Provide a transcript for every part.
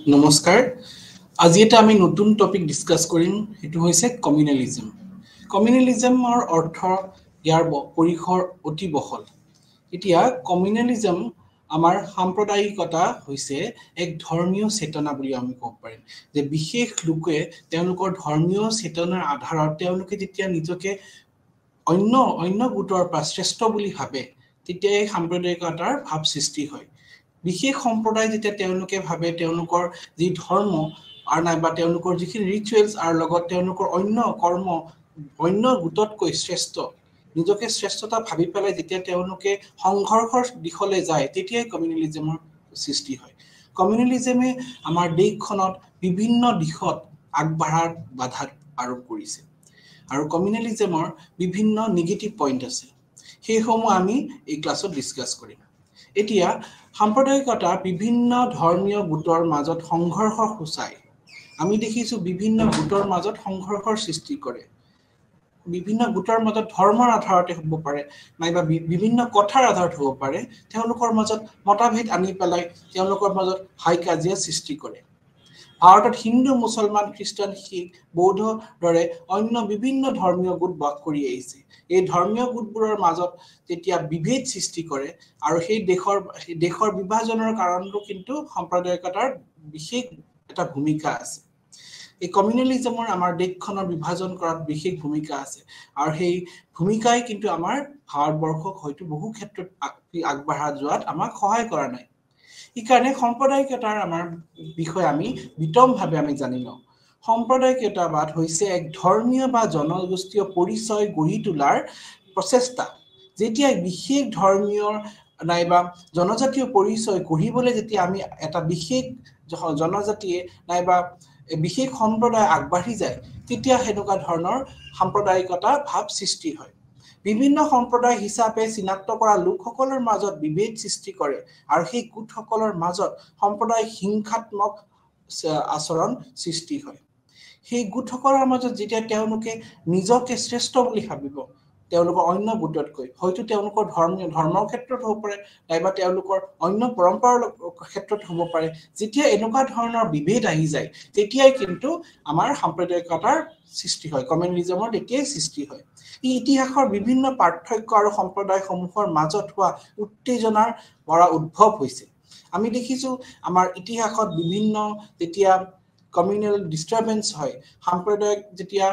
নমস্কাৰ আজি এটা আমি নতুন টপিক ডিসকাস কৰিম এটো হৈছে কমিউনালিজম কমিউনালিজমৰ অৰ্থ ইয়াৰ পৰিসৰ অতি বহল এতিয়া কমিউনালিজম আমাৰ সাম্প্ৰদায়িকতা হৈছে এক ধৰ্মীয় চেতনা বুলি আমি ক'ব পাৰিম যে বিশেষ লোকে তেওঁলোকৰ ধৰ্মীয় চেতনাৰ আধাৰত তেওঁলোকে যেতিয়া নিজকে অন্য গোটৰ পৰা শ্ৰেষ্ঠ বুলি ভাবে তেতিয়া এই সাম্প্ৰদায়িকতাৰ ভাৱ সৃষ্টি হয় বিশেষ সম্প্ৰদায় যেতিয়া তেওঁলোকে ভাবে তেওঁলোকৰ যি ধৰ্ম আৰু নাইবা তেওঁলোকৰ যিখিনি ৰিচুৱেলছ আৰু লগত তেওঁলোকৰ অন্য কৰ্ম অন্য গোটতকৈ শ্ৰেষ্ঠ নিজকে শ্ৰেষ্ঠতা ভাবি পেলাই যেতিয়া তেওঁলোকে সংঘৰ্ষৰ দিশলৈ যায় তেতিয়াই কমিউনালিজমৰ সৃষ্টি হয় কমিউনালিজমে আমাৰ দেশখনত বিভিন্ন দিশত আগবঢ়াৰ বাধা আৰোপ কৰিছে আৰু কমিউনালিজমৰ বিভিন্ন নেগেটিভ পইণ্ট আছে সেইসমূহ আমি এই ক্লাছত ডিসকাস কৰিম এতিয়া সাম্প্ৰদায়িকতা বিভিন্ন ধৰ্মীয় গোটৰ মাজত সংঘৰ্ষ সূচায় আমি দেখিছো বিভিন্ন গোটৰ মাজত সংঘৰ্ষৰ সৃষ্টি কৰে বিভিন্ন গোটৰ মাজত ধৰ্মৰ আধাৰতে হ'ব পাৰে নাইবা বিভিন্ন কথাৰ আধাৰত হ'ব পাৰে তেওঁলোকৰ মাজত মতভেদ আনি পেলাই তেওঁলোকৰ মাজত হাই কাজিয়া সৃষ্টি কৰে ভাৰতত হিন্দু মুছলমান খ্ৰীষ্টান শিখ বৌদ্ধ দৰে অন্য বিভিন্ন ধৰ্মীয় গোট বাস কৰি আহিছে এই ধৰ্মীয় গোটবোৰৰ মাজত যেতিয়া বিভেদ সৃষ্টি কৰে আৰু সেই দেশৰ বিভাজনৰ কাৰণটো কিন্তু সাম্প্ৰদায়িকতাৰ বিশেষ এটা ভূমিকা আছে এই কমিউনালিজমৰ আমাৰ দেশখনৰ বিভাজন কৰাত বিশেষ ভূমিকা আছে আৰু সেই ভূমিকাই কিন্তু আমাৰ ভাৰতবৰ্ষক হয়তো বহু ক্ষেত্ৰত আগবঢ়া যোৱাত আমাক সহায় কৰা নাই ইকাৰণে সাম্প্ৰদায়িকতাৰ আমাৰ বিষয় আমি বিতংভাৱে আমি জানি লওঁ সাম্প্ৰদায়িকতাবাদ হৈছে এক ধৰ্মীয় বা জনগোষ্ঠীয় পৰিচয় গঢ়ি তোলাৰ প্ৰচেষ্টা যেতিয়া বিশেষ ধৰ্মীয় নাইবা জনজাতীয় পৰিচয় গঢ়িবলৈ যেতিয়া আমি এটা বিশেষ জনজাতীয়ে নাইবা বিশেষ সম্প্ৰদায় আগবাঢ়ি যায় তেতিয়া হেনুকা ধৰণৰ সাম্প্ৰদায়িকতা ভাৱ সৃষ্টি হয় বিভিন্ন সম্প্ৰদায় হিচাপে চিনাক্ত কৰা লোকসকলৰ মাজত বিভেদ সৃষ্টি কৰে আৰু সেই গোটসকলৰ মাজত সম্প্ৰদায় হিংসাত্মক আচৰণ সৃষ্টি হয় সেই গোটসকলৰ মাজত যেতিয়া তেওঁলোকে নিজকে শ্ৰেষ্ঠ বুলি ভাবিব তেওঁলোকৰ অন্য গোটতকৈ হয়তো তেওঁলোকৰ ধৰ্মৰ ক্ষেত্ৰত হ'ব পাৰে নাইবা তেওঁলোকৰ অন্য পৰম্পৰাৰ ক্ষেত্ৰত হ'ব পাৰে যেতিয়া এনেকুৱা ধৰণৰ বিভেদ আহি যায় তেতিয়াই কিন্তু আমাৰ সাম্প্ৰদায়িকতাৰ সৃষ্টি হয় কমিউনালিজমৰ তেতিয়াই সৃষ্টি হয় এই ইতিহাসৰ বিভিন্ন পাৰ্থক্য আৰু সম্প্ৰদায়সমূহৰ মাজত হোৱা উত্তেজনাৰ পৰা উদ্ভৱ হৈছে আমি দেখিছো আমাৰ ইতিহাসত বিভিন্ন যেতিয়া কমিউনাল ডিস্টাৰবেন্স হয় সাম্প্ৰদায়িক যেতিয়া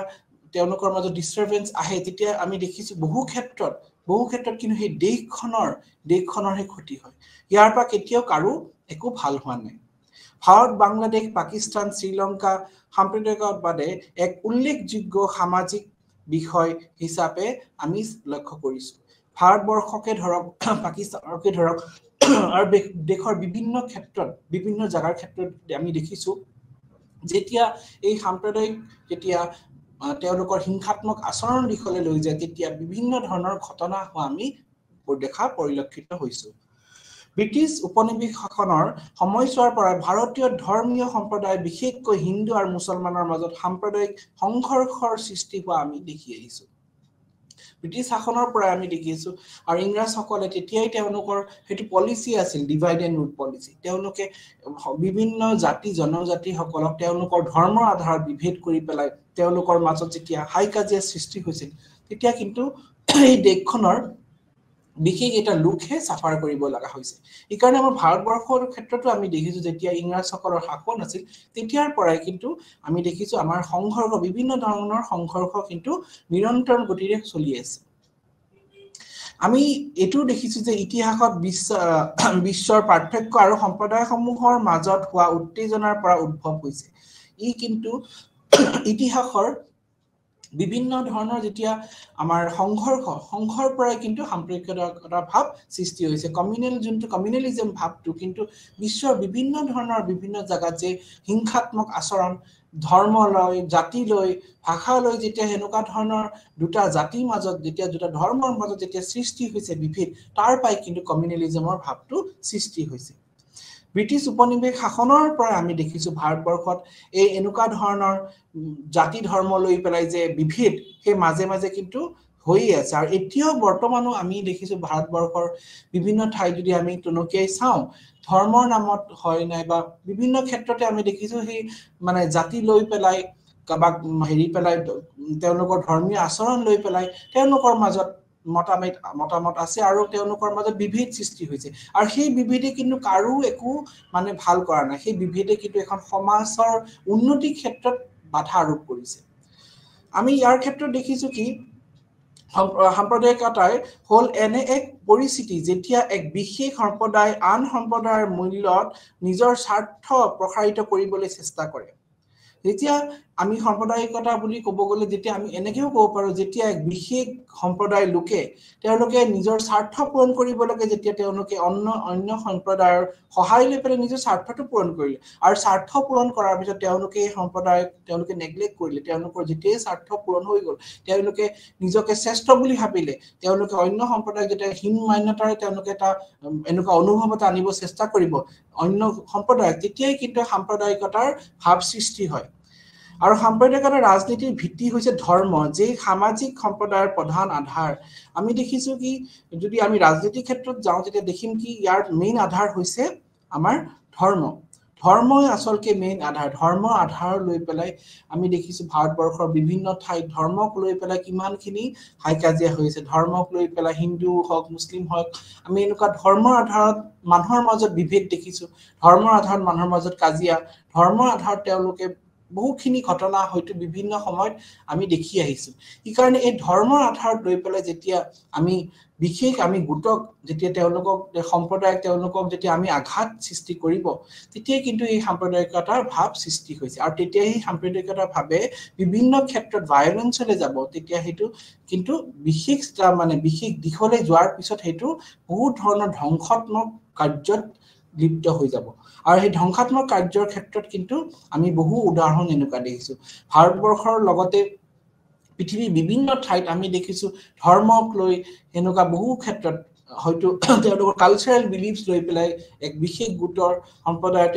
তেওঁলোকৰ মাজত ডিস্টাৰবেন্স আহে তেতিয়া আমি দেখিছো বহু ক্ষেত্ৰত কিন্তু সেই দেশখনৰ হে ক্ষতি হয় ইয়াৰ পৰা কেতিয়াও কাৰো একো ভাল হোৱা নাই ভাৰত বাংলাদেশ পাকিস্তান শ্ৰীলংকা সাম্প্ৰদায়িকতাবাদে এক উল্লেখযোগ্য সামাজিক বিষয় হিচাপে আমি লক্ষ্য কৰিছো ভাৰতবৰ্ষকে ধৰক পাকিস্তানকে ধৰক আৰু দেশৰ বিভিন্ন ক্ষেত্ৰত বিভিন্ন জাগাৰ ক্ষেত্ৰত আমি দেখিছো যেতিয়া এই সাম্প্ৰদায়িক যেতিয়া তেওঁলোকৰ হিংসাত্মক আচৰণ দিশলৈ লৈ যায় তেতিয়া বিভিন্ন ধৰণৰ ঘটনা হোৱা আমি দেখা পৰিলক্ষিত হৈছো ব্ৰিটিছ উপনিবেশ শাসনৰ সময়ছোৱাৰ পৰা ভাৰতীয় ধৰ্মীয় সম্প্ৰদায় বিশেষকৈ হিন্দু আৰু মুছলমানৰ মাজত সাম্প্ৰদায়িক সংঘৰ্ষৰ সৃষ্টি হোৱা আমি দেখি আহিছো ব্ৰিটিছ শাসনৰ পৰা আমি দেখিছো আৰু ইংৰাজসকলে তেতিয়াই তেওঁলোকৰ হেতু পলিচি আছিল ডিভাইড এণ্ড ৰুল পলিচি তেওঁলোকে বিভিন্ন জাতি জনজাতি সকলক তেওঁলোকৰ ধৰ্মৰ আধাৰত বিভেদ কৰি পেলাই তেওঁলোকৰ মাজত যেতিয়া হাই কাজিয়া সৃষ্টি হৈছিল তেতিয়া কিন্তু এই দেশখনৰ বিশেষ এটা লোকহে সাফাৰ কৰিব লগা হৈছে এই কাৰণে আমাৰ ভাৰতবৰ্ষৰ ক্ষেত্ৰতো আমি দেখিছো যেতিয়া ইংৰাজসকলৰ শাসন আছিল তেতিয়াৰ পৰাই কিন্তু আমি দেখিছো আমাৰ সংঘৰ্ষ বিভিন্ন ধৰণৰ সংঘৰ্ষ কিন্তু নিৰন্তৰ গতিৰে চলি আছে আমি এটো দেখিছো যে ইতিহাসত বিশ্বৰ পাৰ্থক্য আৰু সম্প্ৰদায়সমূহৰ মাজত হোৱা উত্তেজনাৰ পৰা উদ্ভৱ হৈছে ই কিন্তু ইতিহাসৰ বিভিন্ন ধৰণৰ যেতিয়া আমাৰ সংঘৰ পৰাই কিন্তু সাম্প্ৰদায়িকতা ভাৱ সৃষ্টি হৈছে কমিউনালিজম ভাৱটো কিন্তু বিশ্বৰ বিভিন্ন ধৰণৰ বিভিন্ন জাগাত যে হিংসাত্মক আচৰণ ধৰ্ম লৈ জাতি লৈ ভাষা লৈ যেতিয়া হেনুকা ধৰণৰ দুটা জাতিৰ মাজত যেতিয়া দুটা ধৰ্মৰ মাজত যেতিয়া সৃষ্টি হৈছে বিভেদ তাৰ পাই কিন্তু কমিউনালিজমৰ ভাৱটো সৃষ্টি হৈছে ব্ৰিটিছ উপনিবেশ শাসনৰ পৰা আমি দেখিছো ভাৰতবৰ্ষত এই এনেকুৱা ধৰণৰ জাতি ধৰ্ম লৈ পেলাই যে বিভেদ হে মাজে মাজে কিন্তু হৈ আছে আৰু এতিয়াও বৰ্তমানো আমি দেখিছো ভাৰতবৰ্ষৰ বিভিন্ন ঠাই যদি আমি টনকিয়াই চাওঁ ধৰ্মৰ নামত হয় নাই বা বিভিন্ন ক্ষেত্ৰতে আমি দেখিছো সেই মানে জাতি লৈ পেলাই কাবাক হেৰি পেলাই তেওঁলোকৰ ধৰ্মীয় আচৰণ লৈ পেলাই তেওঁলোকৰ মাজত মতামত আছে আৰু তেওঁলোকৰ মাজত বিভেদ সৃষ্টি হৈছে আৰু সেই বিভেদে কিন্তু কাৰো একো মানে ভাল কৰা নাই সেই বিভেদে কিন্তু এখন সমাজৰ উন্নতি ক্ষেত্ৰত বাধা আৰোপ কৰিছে আমি ইয়াৰ ক্ষেত্ৰত দেখিছো কি সাম্প্ৰদায়িকতাই হল এনে এক পৰিস্থিতি যেতিয়া এক বিশেষ সম্প্ৰদায় আন সম্প্ৰদায়ৰ মূল্যত নিজৰ স্বাৰ্থ প্ৰসাৰিত কৰিবলৈ চেষ্টা কৰে যেতিয়া আমি সাম্প্ৰদায়িকতা বুলি ক'ব গ'লে যেতিয়া আমি এনেকেও ক'ব পাৰো যেতিয়া এক বিশেষ সম্প্ৰদায়ৰ লোকে তেওঁলোকে নিজৰ স্বাৰ্থ পূৰণ কৰিব লাগে যেতিয়া তেওঁলোকে অন্য সম্প্ৰদায়ৰ সহায় লৈ পেলাই নিজৰ স্বাৰ্থটো পূৰণ কৰিলে আৰু স্বাৰ্থ পূৰণ কৰাৰ পিছত তেওঁলোকে সম্প্ৰদায়ক তেওঁলোকে নেগলেক্ট কৰিলে তেওঁলোকৰ যেতিয়াই স্বাৰ্থ পূৰণ হৈ গ'ল তেওঁলোকে নিজকে শ্ৰেষ্ঠ বুলি ভাবিলে তেওঁলোকে অন্য সম্প্ৰদায়ক যেতিয়া হীন মান্যতাৰে তেওঁলোকে এটা এনেকুৱা অনুভৱ এটা আনিব চেষ্টা কৰিব অন্য সম্প্ৰদায়ক তেতিয়াই কিন্তু সাম্প্ৰদায়িকতাৰ ভাৱ সৃষ্টি হয় আৰু সাম্প্ৰদায়িকতাৰ ৰাজনীতিৰ ভিত্তি হৈছে ধৰ্ম যে সামাজিক সম্প্ৰদায়ৰ প্ৰধান আধাৰ আমি দেখিছো কি যদি আমি ৰাজনীতিৰ ক্ষেত্ৰত যাওঁ তেতিয়া দেখিম কি ইয়াৰ মেইন আধাৰ হৈছে আমাৰ ধৰ্মই আচলতে মেইন আধাৰ ধৰ্মৰ আধাৰ লৈ পেলাই আমি দেখিছো ভাৰতবৰ্ষৰ বিভিন্ন ঠাইত ধৰ্মক লৈ পেলাই কিমানখিনি হাইকাজিয়া হৈছে ধৰ্মক লৈ পেলাই হিন্দু হওক মুছলিম হওক আমি এনেকুৱা ধৰ্মৰ আধাৰত মানুহৰ মাজত বিভেদ দেখিছো ধৰ্মৰ আধাৰত মানুহৰ মাজত কাজিয়া ধৰ্মৰ আধাৰত তেওঁলোকে বহুখিনি ঘটনা হয়তো বিভিন্ন সময়ত আমি দেখি আহিছো এই কাৰণে এই ধৰ্মৰ আধাৰত লৈ পেলাই যেতিয়া আমি বিশেষ আমি গোটক যেতিয়া তেওঁলোকক সম্প্ৰদায়ক তেওঁলোকক যেতিয়া আমি আঘাত সৃষ্টি কৰিব তেতিয়া কিন্তু এই সাম্প্ৰদায়িকতাৰ ভাৱ সৃষ্টি হৈছে আৰু তেতিয়া এই সাম্প্ৰদায়িকতাৰ ভাৱে বিভিন্ন ক্ষেত্ৰত ভায়োলেন্সলৈ যাব তেতিয়া হেতু কিন্তু বিশেষ দিশলৈ যোৱাৰ পিছত হেতু বহুত ধৰণৰ ধ্বংসাত্মক কাৰ্যত লিপ্ত হৈ যাব আৰু এই ধ্বংসাত্মক কাৰ্যৰ ক্ষেত্ৰত কিন্তু আমি বহু উদাহৰণ এনেকুৱা দেখিছো ভাৰতবৰ্ষৰ লগতে পৃথিৱীৰ বিভিন্ন ঠাইত আমি দেখিছো ধৰ্মক লৈ এনেকুৱা বহু ক্ষেত্ৰত হয়তো তেওঁলোকৰ কালচাৰেল বিলিফছ লৈ পেলাই এক বিশেষ গোটৰ সম্প্ৰদায়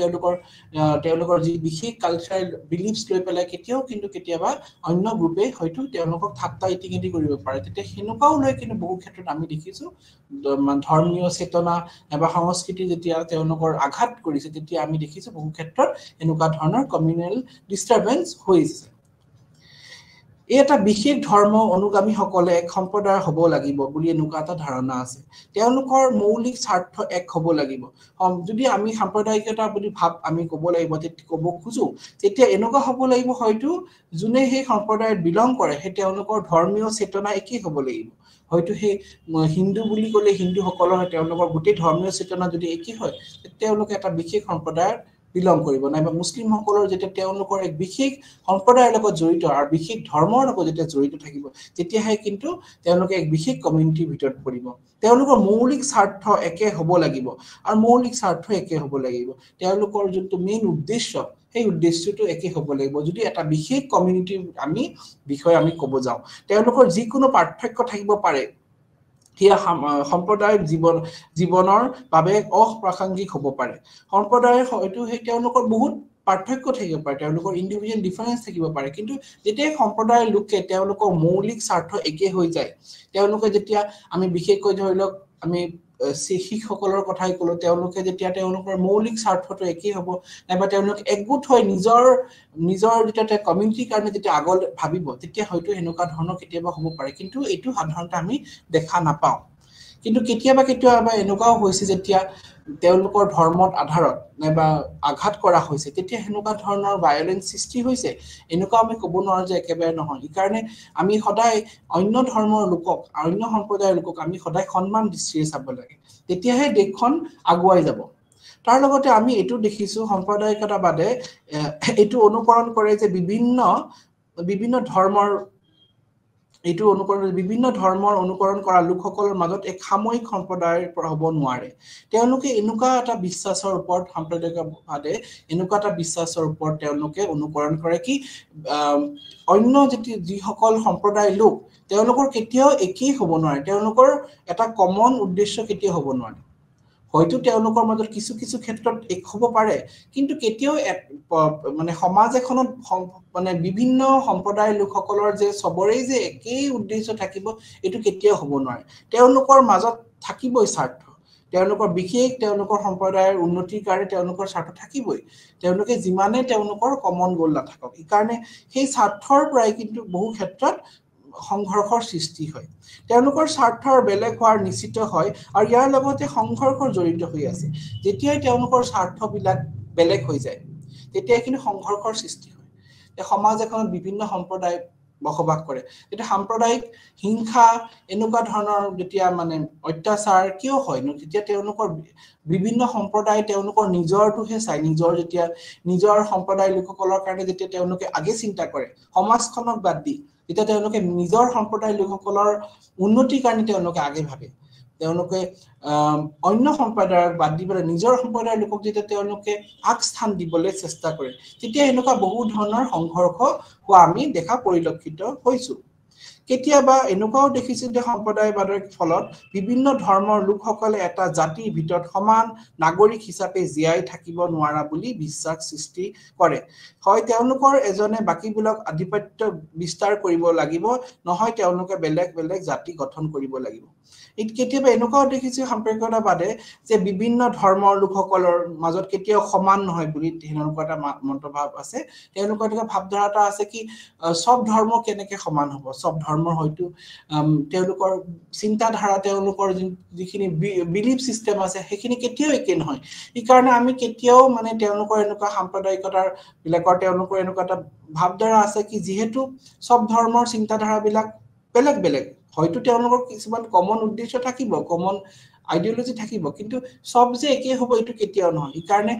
তেওঁলোকৰ যি বিশেষ কালচাৰেল বিলিফছ লৈ পেলাই কেতিয়াবা অন্য গ্ৰুপে হয়তো তেওঁলোকক ঠাট্টা ইতিকিতি কৰিব পাৰে তেতিয়া সেনেকুৱাও লৈ কিন্তু বহু ক্ষেত্ৰত আমি দেখিছো ধৰ্মীয় চেতনা বা সংস্কৃতি যেতিয়া তেওঁলোকৰ আঘাত কৰিছে তেতিয়া আমি দেখিছো বহু ক্ষেত্ৰত এনেকুৱা ধৰণৰ কমিউনেল ডিষ্টাৰবেন্স হৈছে এটা বিশেষ ধৰ্ম অনুগামী সকলে এক সম্প্ৰদায় হ'ব লাগিব বুলি এনেকুৱা এটা ধাৰণা আছে তেওঁলোকৰ মৌলিক স্বাৰ্থ এক হ'ব লাগিব যদি আমি সাম্প্ৰদায়িকতা বুলি আমি ক'ব লাগিব ক'ব খুজো তেতিয়া এনেকুৱা হ'ব লাগিব হয়তো যোনে সেই সম্প্ৰদায়ত বিলং কৰে সেই তেওঁলোকৰ ধৰ্মীয় চেতনা একেই হ'ব লাগিব হয়তো সেই হিন্দু বুলি ক'লে হিন্দুসকলৰ তেওঁলোকৰ গোটেই ধৰ্মীয় চেতনা যদি একেই হয় তেওঁলোকে এটা বিশেষ সম্প্ৰদায়ৰ বিলং কৰিব নাইবা মুছলিমসকলৰ যেতিয়া তেওঁলোকৰ এক বিশেষ সম্প্ৰদায়ৰ লগত জড়িত আৰু বিশেষ ধৰ্মৰ লগত যেতিয়া জড়িত থাকিব তেতিয়াহে কিন্তু তেওঁলোকে এক বিশেষ কমিউনিটিৰ ভিতৰত পৰিব তেওঁলোকৰ মৌলিক স্বাৰ্থ একে হ'ব লাগিব আৰু মৌলিক স্বাৰ্থ একে হ'ব লাগিব তেওঁলোকৰ যোনটো মেইন উদ্দেশ্য সেই উদ্দেশ্যটো একে হ'ব লাগিব যদি এটা বিশেষ কমিউনিটিৰ বিষয়ে আমি ক'ব যাওঁ তেওঁলোকৰ যিকোনো পাৰ্থক্য থাকিব পাৰে হিয়া সম্প্ৰদায়ৰ জীৱনৰ বাবে অপ্ৰাসংগিক হ'ব পাৰে সম্প্ৰদায়ৰ হয়তো সেই তেওঁলোকৰ বহুত পাৰ্থক্য থাকিব পাৰে তেওঁলোকৰ ইণ্ডিভিজুৱেল ডিফাৰেন্স থাকিব পাৰে কিন্তু যেতিয়া সম্প্ৰদায়ৰ লোকে তেওঁলোকৰ মৌলিক স্বাৰ্থ একে হৈ যায় তেওঁলোকে যেতিয়া আমি বিশেষকৈ ধৰি লওক আমি শিখসকলৰ কথাই ক'লো তেওঁলোকে যেতিয়া তেওঁলোকৰ মৌলিক স্বাৰ্থটো একেই হ'ব নাইবা তেওঁলোক একগোট হৈ নিজৰ যেতিয়া কমিউনিটিৰ কাৰণে যেতিয়া আগলৈ ভাবিব তেতিয়া হয়তো এনেকুৱা ধৰণৰ কেতিয়াবা হ'ব পাৰে কিন্তু এইটো সাধাৰণতে আমি দেখা নাপাওঁ কিন্তু কেতিয়াবা এনেকুৱাও হৈছে যেতিয়া তেওঁলোকৰ ধৰ্মত আধাৰত নাইবা আঘাত কৰা হৈছে তেতিয়া হেনেকুৱা ধৰণৰ ভায়োলেন্স সৃষ্টি হৈছে এনেকুৱা আমি ক'ব নোৱাৰো যে একেবাৰে নহয় এই কাৰণে আমি সদায় অন্য ধৰ্মৰ লোকক অন্য সম্প্ৰদায়ৰ লোকক আমি সদায় সন্মান দৃষ্টিৰে চাব লাগে তেতিয়াহে দেশখন আগুৱাই যাব তাৰ লগতে আমি এটো দেখিছো সম্প্ৰদায়িকতাবাদে এটো অনুকৰণ কৰে যে বিভিন্ন ধৰ্মৰ অনুকৰণ কৰা লোকসকলৰ মাজত এক সামূহিক সম্প্ৰদায়ৰ হ'ব নোৱাৰে তেওঁলোকে এনেকুৱা এটা বিশ্বাসৰ ওপৰত সাম্প্ৰদায়িকবাদে এনেকুৱা এটা বিশ্বাসৰ ওপৰত তেওঁলোকে অনুকৰণ কৰে কি অন্য যিসকল সম্প্ৰদায়ৰ লোক তেওঁলোকৰ কেতিয়াও একেই হ'ব নোৱাৰে তেওঁলোকৰ এটা কমন উদ্দেশ্য কেতিয়াও হ'ব নোৱাৰে হয়তো তেওঁলোকৰ মাজত কিছু কিছু ক্ষেত্ৰত এক হ'ব পাৰে কিন্তু কেতিয়াও মানে সমাজ এখনত মানে বিভিন্ন সম্প্ৰদায়ৰ লোকসকলৰ যে সবৰেই যে একেই উদ্দেশ্য থাকিব এটো কেতিয়াও হ'ব নোৱাৰে তেওঁলোকৰ মাজত থাকিবই স্বাৰ্থ তেওঁলোকৰ বিশেষ তেওঁলোকৰ সম্প্ৰদায়ৰ উন্নতিৰ কাৰণে তেওঁলোকৰ স্বাৰ্থ থাকিবই তেওঁলোকে যিমানে তেওঁলোকৰ কমন গোল নাথাকক এই কাৰণে সেই স্বাৰ্থৰ পৰাই কিন্তু বহু ক্ষেত্ৰত সংঘৰ্ষৰ সৃষ্টি হয় তেওঁলোকৰ স্বাৰ্থৰ বেলেগ হোৱাৰ নিশ্চিত হয় আৰু ইয়াৰ লগতে সংঘৰ্ষৰ জড়িত হৈ আছে যেতিয়া তেওঁলোকৰ স্বাৰ্থবিলাক বেলেগ হৈ যায় তেতিয়া কিন্তু সংঘৰ্ষৰ সৃষ্টি হয় এই সমাজ এখনত বিভিন্ন সম্প্ৰদায় বসবাস কৰে এটা সাম্প্ৰদায়িক হিংসা এনেকুৱা ধৰণৰ যেতিয়া মানে অত্যাচাৰ কিয় হয় ন তেতিয়া তেওঁলোকৰ বিভিন্ন সম্প্ৰদায় তেওঁলোকৰ নিজৰটোহে চাই নিজৰ যেতিয়া নিজৰ সম্প্ৰদায়ৰ লোকসকলৰ কাৰণে যেতিয়া তেওঁলোকে আগে চিন্তা কৰে সমাজখনক বাদ দি এটা তেওঁলোকে নিজৰ সম্প্ৰদায়ৰ লোকসকলৰ উন্নতিৰ কাৰণে তেওঁলোকে আগে ভাবে তেওঁলোকে অন্য সম্প্ৰদায়ক বাদ দি পেলাই নিজৰ সম্প্ৰদায়ৰ লোকক যেতিয়া তেওঁলোকে আগস্থান দিবলৈ চেষ্টা কৰে তেতিয়া এনেকুৱা বহু ধৰণৰ সংঘৰ্ষ হোৱা আমি দেখা পৰিলক্ষিত হৈছো কেতিয়াবা এনেকুৱাও দেখিছো যে সম্প্ৰদায়বাদৰ ফলত বিভিন্ন ধৰ্মৰ লোকসকলে এটা জাতিৰ ভিতৰত সমান নাগৰিক হিচাপে জীয়াই থাকিব নোৱাৰা বুলি বিশ্বাস সৃষ্টি কৰে হয় তেওঁলোকৰ এজনে বাকিবিলাক আধিপত্য বিস্তাৰ কৰিব লাগিব নহয় তেওঁলোকে বেলেগ বেলেগ জাতি গঠন কৰিব লাগিব কেতিয়াবা এনেকুৱাও দেখিছো সাম্প্ৰদায়িকতাবাদে যে বিভিন্ন ধৰ্মৰ লোকসকলৰ মাজত কেতিয়াও সমান নহয় বুলি তেওঁলোকৰ এটা মন্তভাৱ আছে তেওঁলোকৰ এটা ভাৱধাৰা এটা আছে কি সব ধৰ্ম কেনেকৈ সমান হ'ব সব ধৰ্মৰ হয়তো তেওঁলোকৰ চিন্তাধাৰা তেওঁলোকৰ যিখিনি বিলিফ সিস্টেম আছে সেইখিনি কেতিয়াও একে নহয় এই কাৰণে আমি কেতিয়াও মানে তেওঁলোকৰ এনেকুৱা সাম্প্ৰদায়িকতাৰ বিলাকৰ তেওঁলোকৰ এনেকুৱা এটা ভাৱধাৰা আছে কি যেহেতু সব ধৰ্মৰ চিন্তাধাৰাবিলাক বেলেগ বেলেগ হয়তো তেওঁলোকৰ কিছুমান কমন উদ্দেশ্য থাকিব কমন আইডিওলজি থাকিব কিন্তু সব যে একে হ'ব এটো কেতিয়াও নহয় এই কাৰণে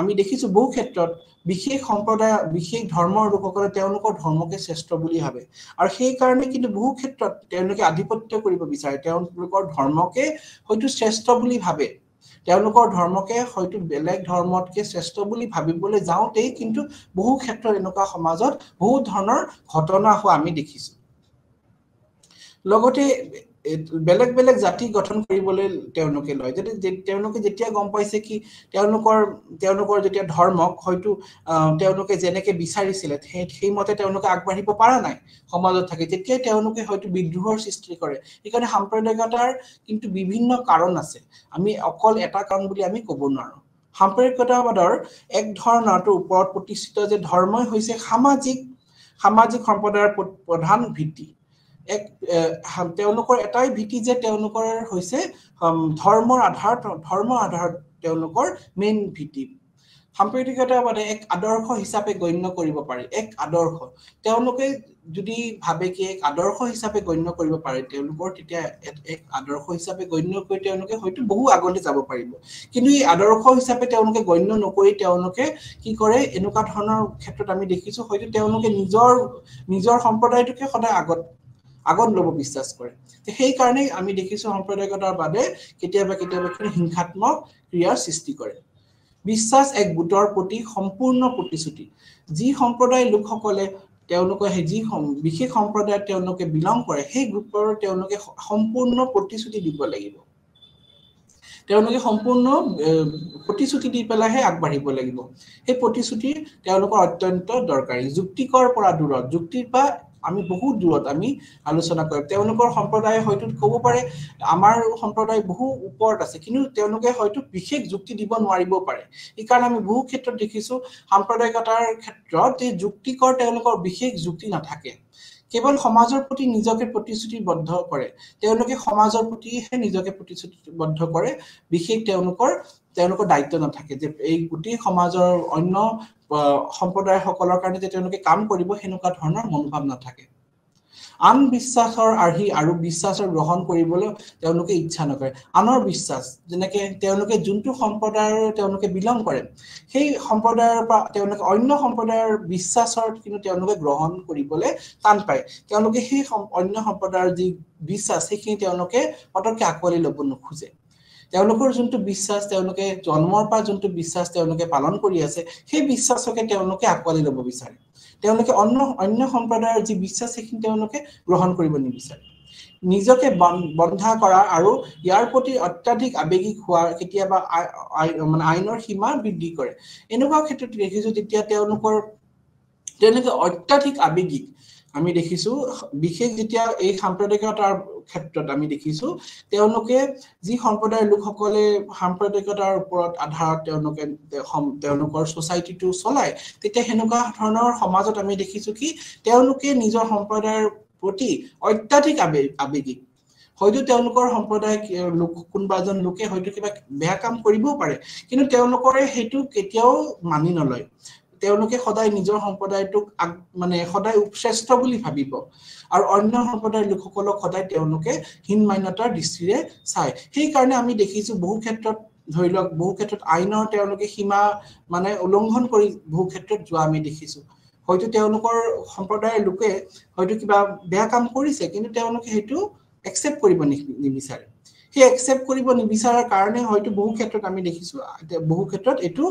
আমি দেখিছো বহু ক্ষেত্ৰত বিশেষ সম্প্ৰদায় বিশেষ ধৰ্মৰ লোকসকলে তেওঁলোকৰ ধৰ্মকে শ্ৰেষ্ঠ বুলি ভাবে আৰু সেই কাৰণে কিন্তু বহু ক্ষেত্ৰত তেওঁলোকে আধিপত্য কৰিব বিচাৰে তেওঁলোকৰ ধৰ্মকে হয়তো শ্ৰেষ্ঠ বুলি ভাবে তেওঁলোকৰ ধৰ্মকে হয়তো বেলেগ ধৰ্মতকে শ্ৰেষ্ঠ বুলি ভাবিবলৈ যাওঁতেই কিন্তু বহু ক্ষেত্ৰত এনেকুৱা সমাজত বহু ধৰণৰ ঘটনা হোৱা আমি দেখিছো লগতে বেলেগ বেলেগ জাতি গঠন কৰিবলৈ তেওঁলোকে লয় যদি তেওঁলোকে যেতিয়া গম পাইছে কি তেওঁলোকৰ যেতিয়া ধৰ্মক হয়তো তেওঁলোকে যেনেকে বিচাৰিছিল সেই মতে তেওঁলোকে আগবাঢ়িব পৰা নাই সমাজত থাকে তেতিয়া তেওঁলোকে হয়তো বিদ্ৰোহৰ সৃষ্টি কৰে এইকাৰণে সাম্প্ৰদায়িকতাৰ কিন্তু বিভিন্ন কাৰণ আছে আমি অকল এটা কাৰণ বুলি আমি ক'ব নোৱাৰো সাম্প্ৰদায়িকতাবাদৰ এক ধৰণৰটো ওপৰত প্ৰতিষ্ঠিত যে ধৰ্মই হৈছে সামাজিক সম্প্ৰদায়ৰ প্ৰধান ভিত্তি এক তেওঁলোকৰ এটাই ভিত্তি যে তেওঁলোকৰ হৈছে ধৰ্মৰ আধাৰত তেওঁলোকৰ মেইন ভিত্তি সাম্প্ৰদায়িকতাবাদে এক আদৰ্শ হিচাপে গণ্য কৰিব পাৰে এক আদৰ্শ তেওঁলোকে যদি ভাবে কি এক আদৰ্শ হিচাপে গণ্য কৰিব পাৰে তেওঁলোকৰ তেতিয়া এক আদৰ্শ হিচাপে গণ্য কৰি তেওঁলোকে হয়তো বহু আগলৈ যাব পাৰিব কিন্তু এই আদৰ্শ হিচাপে তেওঁলোকে গণ্য নকৰি তেওঁলোকে কি কৰে এনেকুৱা ধৰণৰ ক্ষেত্ৰত আমি দেখিছো হয়তো তেওঁলোকে নিজৰ সম্প্ৰদায়টোকে সদায় আগত ল'ব বিশ্বাস কৰে সেই কাৰণে আমি দেখিছো সম্প্ৰদায়িকতাৰ বাদে কেতিয়াবা হিংসাত্মক ক্ৰিয়াৰ সৃষ্টি কৰে বিশ্বাস এক গোটৰ প্ৰতি সম্পূৰ্ণ প্ৰতিশ্ৰুতি যি সম্প্ৰদায়ৰ লোকসকলে তেওঁলোকে যি বিশেষ সম্প্ৰদায়ত তেওঁলোকে বিলং কৰে সেই গ্ৰুপৰ তেওঁলোকে সম্পূৰ্ণ প্ৰতিশ্ৰুতি দিব লাগিব তেওঁলোকে সম্পূৰ্ণ প্ৰতিশ্ৰুতি দি পেলাইহে আগবাঢ়িব লাগিব সেই প্ৰতিশ্ৰুতি তেওঁলোকৰ অত্যন্ত দৰকাৰী যুক্তিকৰ পৰা দূৰত যুক্তিৰ পৰা আমি বহুত দূৰত আমি আলোচনা কৰিম তেওঁলোকৰ সম্প্ৰদায় হয়তো ক'ব পাৰে আমাৰ সম্প্ৰদায় বহু ওপৰত আছে কিন্তু তেওঁলোকে হয়তো বিশেষ যুক্তি দিব নোৱাৰিব পাৰে এই কাৰণে আমি বহু ক্ষেত্ৰত দেখিছো সাম্প্ৰদায়িকতাৰ ক্ষেত্ৰত যে যুক্তিকৰ তেওঁলোকৰ বিশেষ যুক্তি নাথাকে কেৱল সমাজৰ প্ৰতি নিজকে প্ৰতিশ্ৰুতিবদ্ধ কৰে তেওঁলোকে সমাজৰ প্ৰতিহে নিজকে প্ৰতিশ্ৰুতিবদ্ধ কৰে বিশেষ তেওঁলোকৰ দায়িত্ব নাথাকে যে এই গোটেই সমাজৰ অন্য সম্প্ৰদায়সকলৰ কাৰণে যে তেওঁলোকে কাম কৰিব হেনেকুৱা ধৰণৰ মনোভাৱ নাথাকে আন বিশ্বাসৰ আৰ্হি আৰু বিশ্বাসৰ গ্ৰহণ কৰিবলৈ তেওঁলোকে ইচ্ছা নকৰে আনৰ বিশ্বাস যেনেকে তেওঁলোকে যোনটো সম্প্ৰদায়ৰ তেওঁলোকে বিলং কৰে সেই সম্প্ৰদায়ৰ পৰা তেওঁলোকে অন্য সম্প্ৰদায়ৰ বিশ্বাসৰ কিন্তু তেওঁলোকে গ্ৰহণ কৰিবলৈ টান পায় তেওঁলোকে সেই অন্য সম্প্ৰদায়ৰ যি বিশ্বাস সেইখিনি তেওঁলোকে পটককৈ আকোৱালি ল'ব নোখোজে তেওঁলোকৰ যোনটো বিশ্বাস তেওঁলোকে জন্মৰ পৰা যোনটো বিশ্বাস তেওঁলোকে পালন কৰি আছে সেই বিশ্বাসকে তেওঁলোকে আকোৱালি ল'ব বিচাৰে তেওঁলোকে অন্য সম্প্ৰদায়ৰ যি বিশ্বাস সেইখিনি তেওঁলোকে গ্ৰহণ কৰিব নিবিচাৰে নিজকে বন্ধা কৰা আৰু ইয়াৰ প্ৰতি অত্যাধিক আবেগিক হোৱা কেতিয়াবা মানে আইনৰ সীমা বৃদ্ধি কৰে এনেকুৱা ক্ষেত্ৰত দেখিছো যেতিয়া তেওঁলোকে অত্যাধিক আবেগিক আমি দেখিছো বিশেষ যেতিয়া এই সাম্প্ৰদায়িকতাৰ ক্ষেত্ৰত আমি দেখিছো তেওঁলোকে যি সম্প্ৰদায়ৰ লোকসকলে সাম্প্ৰদায়িকতাৰ ওপৰত আধাৰত তেওঁলোকৰ সোসাইটিটো চলায় তেতিয়া হেনেকুৱা ধৰণৰ সমাজত আমি দেখিছো কি তেওঁলোকে নিজৰ সম্প্ৰদায়ৰ প্ৰতি অত্যাধিক আবেগিক হয়তো তেওঁলোকৰ সম্প্ৰদায় লোক কোনবা এজন লোকে হয়তো কিবা বেয়া কাম কৰিবও পাৰে কিন্তু তেওঁলোকৰে হেতু কেতিয়াও মানি নলয় তেওঁলোকে সদায় নিজৰ সম্প্ৰদায়টোক মানে সদায় উপশ্ৰেষ্ঠ বুলি ভাবিব আৰু অন্য সম্প্ৰদায়ৰ লোকসকলক সদায় তেওঁলোকে হীনমান্যতাৰ দৃষ্টিৰে চায় সেই কাৰণে আমি দেখিছো বহু ক্ষেত্ৰত ধৰি লওক বহু ক্ষেত্ৰত আইনৰ তেওঁলোকে সীমা মানে উলংঘন কৰি বহু ক্ষেত্ৰত যোৱা আমি দেখিছো হয়তো তেওঁলোকৰ সম্প্ৰদায়ৰ লোকে হয়তো কিবা বেয়া কাম কৰিছে কিন্তু তেওঁলোকে হেতু একচেপ্ট কৰিব নিবিচাৰে সেই একচেপ্ট কৰিব নিবিচাৰাৰ কাৰণে হয়তো বহু ক্ষেত্ৰত আমি দেখিছো বহু ক্ষেত্ৰত এটো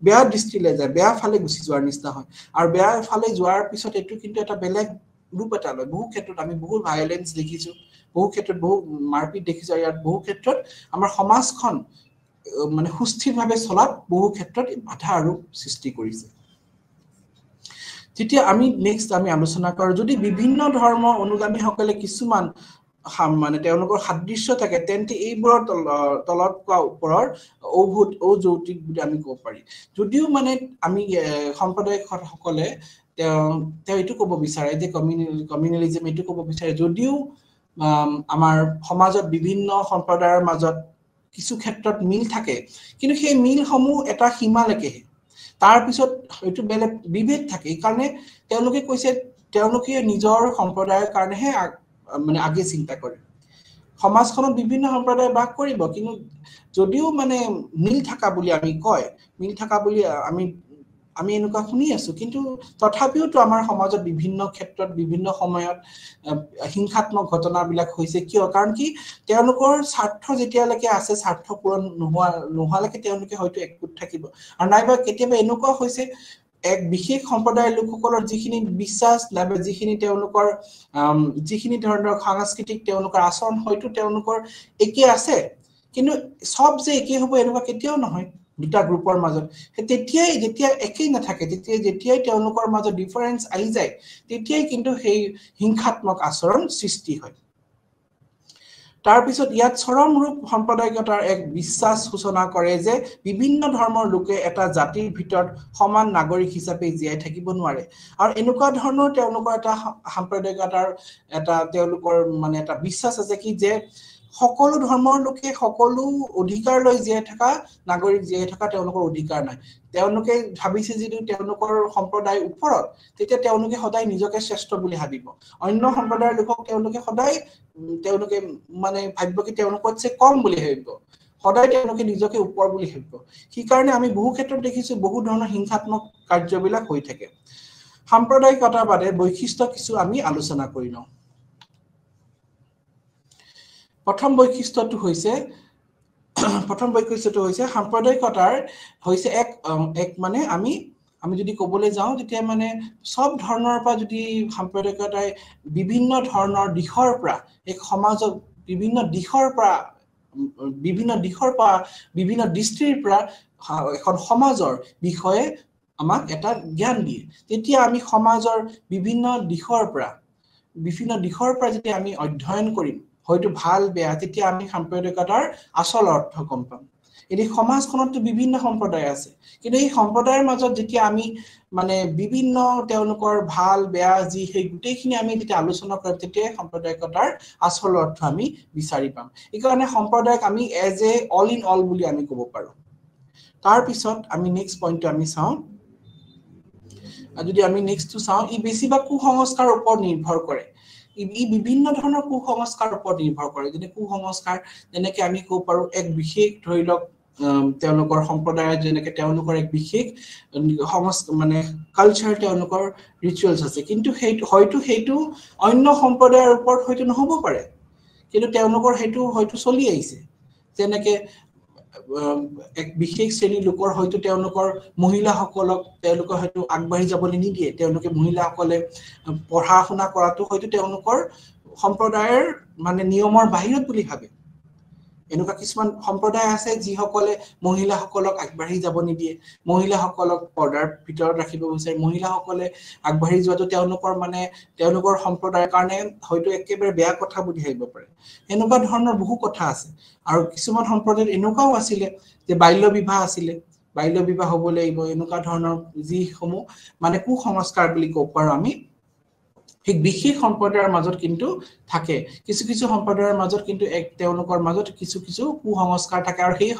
বেয়া দৃষ্টিলে যায় বেয়া ফালে গুছি যোৱাৰ নিচিনা হয় আৰু বেয়া ফালে যোৱাৰ পিছত এটো কিন্তু এটা বেলেগ ৰূপ এটা লয় বহু ক্ষেত্ৰত আমি বহু ভায়োলেন্স দেখিছো বহু ক্ষেত্ৰত বহু মাৰপিট দেখিছো ইয়াত বহু ক্ষেত্ৰত আমাৰ সমাজখন মানে সুস্থিৰভাৱে চলাত বহু ক্ষেত্ৰত বাধা আৰু সৃষ্টি কৰিছে যেতিয়া আমি নেক্সট আমি আলোচনা কৰো যদি বিভিন্ন ধৰ্ম অনুগামীসকলে কিছুমান মানে তেওঁলোকৰ সাদৃশ্য থাকে তেন্তে এইবোৰৰ তলত কোৱা ওপৰৰ অযৌতিক বুলি আমি ক'ব পাৰি যদিও মানে আমি সম্প্ৰদায়সকলে তেওঁ এটো ক'ব বিচাৰে যে কমিউনেলিজম এটো ক'ব বিচাৰে যদিও আমাৰ সমাজত বিভিন্ন সম্প্ৰদায়ৰ মাজত কিছু ক্ষেত্ৰত মিল থাকে কিন্তু সেই মিলসমূহ এটা সীমালৈকে তাৰ পিছত এটো বেলেগ বিভেদ থাকে কাৰণে তেওঁলোকে কৈছে তেওঁলোকে নিজৰ সম্প্ৰদায়ৰ কাৰণেহে মানে আগে চিন্তা কৰে সমাজখনত বিভিন্ন সম্প্ৰদায় বাস কৰিব কিন্তু যদিও মানে মিল থাকা বুলি আমি কয় মিল থাকা বুলি আমি এনেকুৱা শুনি আছো কিন্তু তথাপিও তো আমাৰ সমাজত বিভিন্ন ক্ষেত্ৰত বিভিন্ন সময়ত হিংসাত্মক ঘটনাবিলাক হৈছে কিয় কাৰণ কি তেওঁলোকৰ স্বাৰ্থ যেতিয়ালৈকে আছে স্বাৰ্থ পূৰণ নোহোৱালৈকে তেওঁলোকে হয়তো একগোট থাকিব আৰু নাইবা কেতিয়াবা এনেকুৱা হৈছে এক বিশেষ সম্প্ৰদায়ৰ লোকসকলৰ যিখিনি বিশ্বাস নাইবা যিখিনি তেওঁলোকৰ যিখিনি ধৰণৰ সাংস্কৃতিক তেওঁলোকৰ আচৰণ হয়তো তেওঁলোকৰ একে আছে কিন্তু সব যে একে হ'ব এনেকুৱা কেতিয়াও নহয় দুটা গ্ৰুপৰ মাজত যেতিয়া একেই নাথাকে যেতিয়া তেওঁলোকৰ মাজত ডিফাৰেন্স আহি যায় তেতিয়াই কিন্তু সেই হিংসাত্মক আচৰণ সৃষ্টি হয় তাৰ পিছত ইয়াত চৰম ৰূপ সম্প্ৰদায়িকতাৰ এক বিশ্বাস সূচনা কৰে যে বিভিন্ন ধৰ্মৰ লোকে এটা জাতিৰ ভিতৰত সমান নাগৰিক হিচাপে জীয়াই থাকিব নোৱাৰে আৰু এনেকুৱা ধৰণৰ তেওঁলোকৰ এটা সম্প্ৰদায়িকতাৰ এটা তেওঁলোকৰ মানে এটা বিশ্বাস আছে কি যে সকলো ধৰ্মৰ লোকে সকলো অধিকাৰ লৈ জীয়াই থকা নাগৰিক জীয়াই থকা তেওঁলোকৰ অধিকাৰ নাই তেওঁলোকে ভাবিছে যে তেওঁলোকৰ সম্প্ৰদায় ওপৰত তেতিয়া তেওঁলোকে সদায় নিজকে শ্ৰেষ্ঠ বুলি ভাবিব অন্য সম্প্ৰদায়ৰ লোকক তেওঁলোকে সদায় তেওঁলোকে মানে ভাবিব কি তেওঁলোকতছে কম বুলি ভাবিব সদায় তেওঁলোকে নিজকে ওপৰ বুলি ভাবিব কি কাৰণে আমি বহু ক্ষেত্ৰত দেখিছো বহু ধৰণৰ হিংসাত্মক কাৰ্যবিলাক হৈ থাকে সাম্প্ৰদায়িকতাৰ বাদে বৈশিষ্ট্য কিছু আমি আলোচনা কৰি লওঁ প্ৰথম বৈশিষ্ট্যটো হৈছে সাম্প্ৰদায়িকতাৰ হৈছে এক মানে আমি যদি ক'বলৈ যাওঁ তেতিয়া মানে সব ধৰণৰ পৰা যদি সাম্প্ৰদায়িকতাই বিভিন্ন ধৰণৰ দিশৰ পৰা এক সমাজক বিভিন্ন দিশৰ পৰা বিভিন্ন দৃষ্টিৰ পৰা এখন সমাজৰ বিষয়ে আমাক এটা জ্ঞান দিয়ে তেতিয়া আমি সমাজৰ বিভিন্ন দিশৰ পৰা যেতিয়া আমি অধ্যয়ন কৰিম হয়তো ভাল বেয়া তেতিয়া আমি সাম্প্ৰদায়িকতাৰ আচল অৰ্থ গম পাম এই সমাজখনতো বিভিন্ন সম্প্ৰদায় আছে কিন্তু এই সম্প্ৰদায়ৰ মাজত যেতিয়া আমি মানে বিভিন্ন তেওঁলোকৰ ভাল বেয়া যি সেই গুটেইখিনি আমি যেতিয়া আলোচনা কৰিম তেতিয়া সাম্প্ৰদায়িকতাৰ আচল অৰ্থ আমি বিচাৰি পাম এই কাৰণে সম্প্ৰদায়ক আমি as a all in all বুলি আমি ক'ব পাৰো তাৰ পিছত আমি নেক্সট পইণ্টটো আমি চাওঁ যদি আমি নেক্সটটো চাওঁ ই বেছিভাগ কুসংস্কাৰৰ ওপৰত নিৰ্ভৰ কৰে ই বিভিন্ন ধৰণৰ কুসংস্কাৰৰ ওপৰত নিৰ্ভৰ কৰে যেনে কুসংস্কাৰ যেনেকৈ আমি ক'ব পাৰো এক বিশেষ ধৰি লওক তেওঁলোকৰ সম্প্ৰদায়ৰ যেনেকৈ তেওঁলোকৰ এক বিশেষ মানে কালচাৰ তেওঁলোকৰ ৰিচুৱেলছ আছে কিন্তু সেইটো অন্য সম্প্ৰদায়ৰ ওপৰত হয়তো নহ'ব পাৰে কিন্তু তেওঁলোকৰ সেইটো হয়তো চলি আহিছে যেনেকৈ এক বিশেষ শ্ৰেণীৰ লোকৰ হয়তো তেওঁলোকৰ মহিলাসকলক তেওঁলোকে হয়তো আগবাঢ়ি যাবলৈ নিদিয়ে তেওঁলোকে মহিলাসকলে পঢ়া শুনা কৰাটো হয়তো তেওঁলোকৰ সম্প্ৰদায়ৰ মানে নিয়মৰ বাহিৰত বুলি ভাবে এনেকুৱা কিছুমান সম্প্ৰদায় আছে যিসকলে মহিলাসকলক আগবাঢ়ি যাব নিদিয়ে মহিলাসকলক পৰ্দাৰ ভিতৰত ৰাখিব বিচাৰে মহিলাসকলে আগবাঢ়ি যোৱাটো তেওঁলোকৰ সম্প্ৰদায়ৰ কাৰণে হয়তো একেবাৰে বেয়া কথা বুলি ভাবিব পাৰে এনেকুৱা ধৰণৰ বহু কথা আছে আৰু কিছুমান সম্প্ৰদায়ত এনেকুৱাও আছিল যে বাল্য বিবাহ আছিল বাল্য বিবাহ হ'ব লাগিব এনেকুৱা ধৰণৰ যিসমূহ মানে কুসংস্কাৰ বুলি ক'ব পাৰো আমি ঠিক বিশেষ সম্প্ৰদায়ৰ মাজত কিন্তু থাকে কিছু কিছু সম্প্ৰদায়ৰ মাজত কিন্তু তেওঁলোকৰ মাজত কিছু কিছু কুসংস্কাৰ থাকে আৰু সেই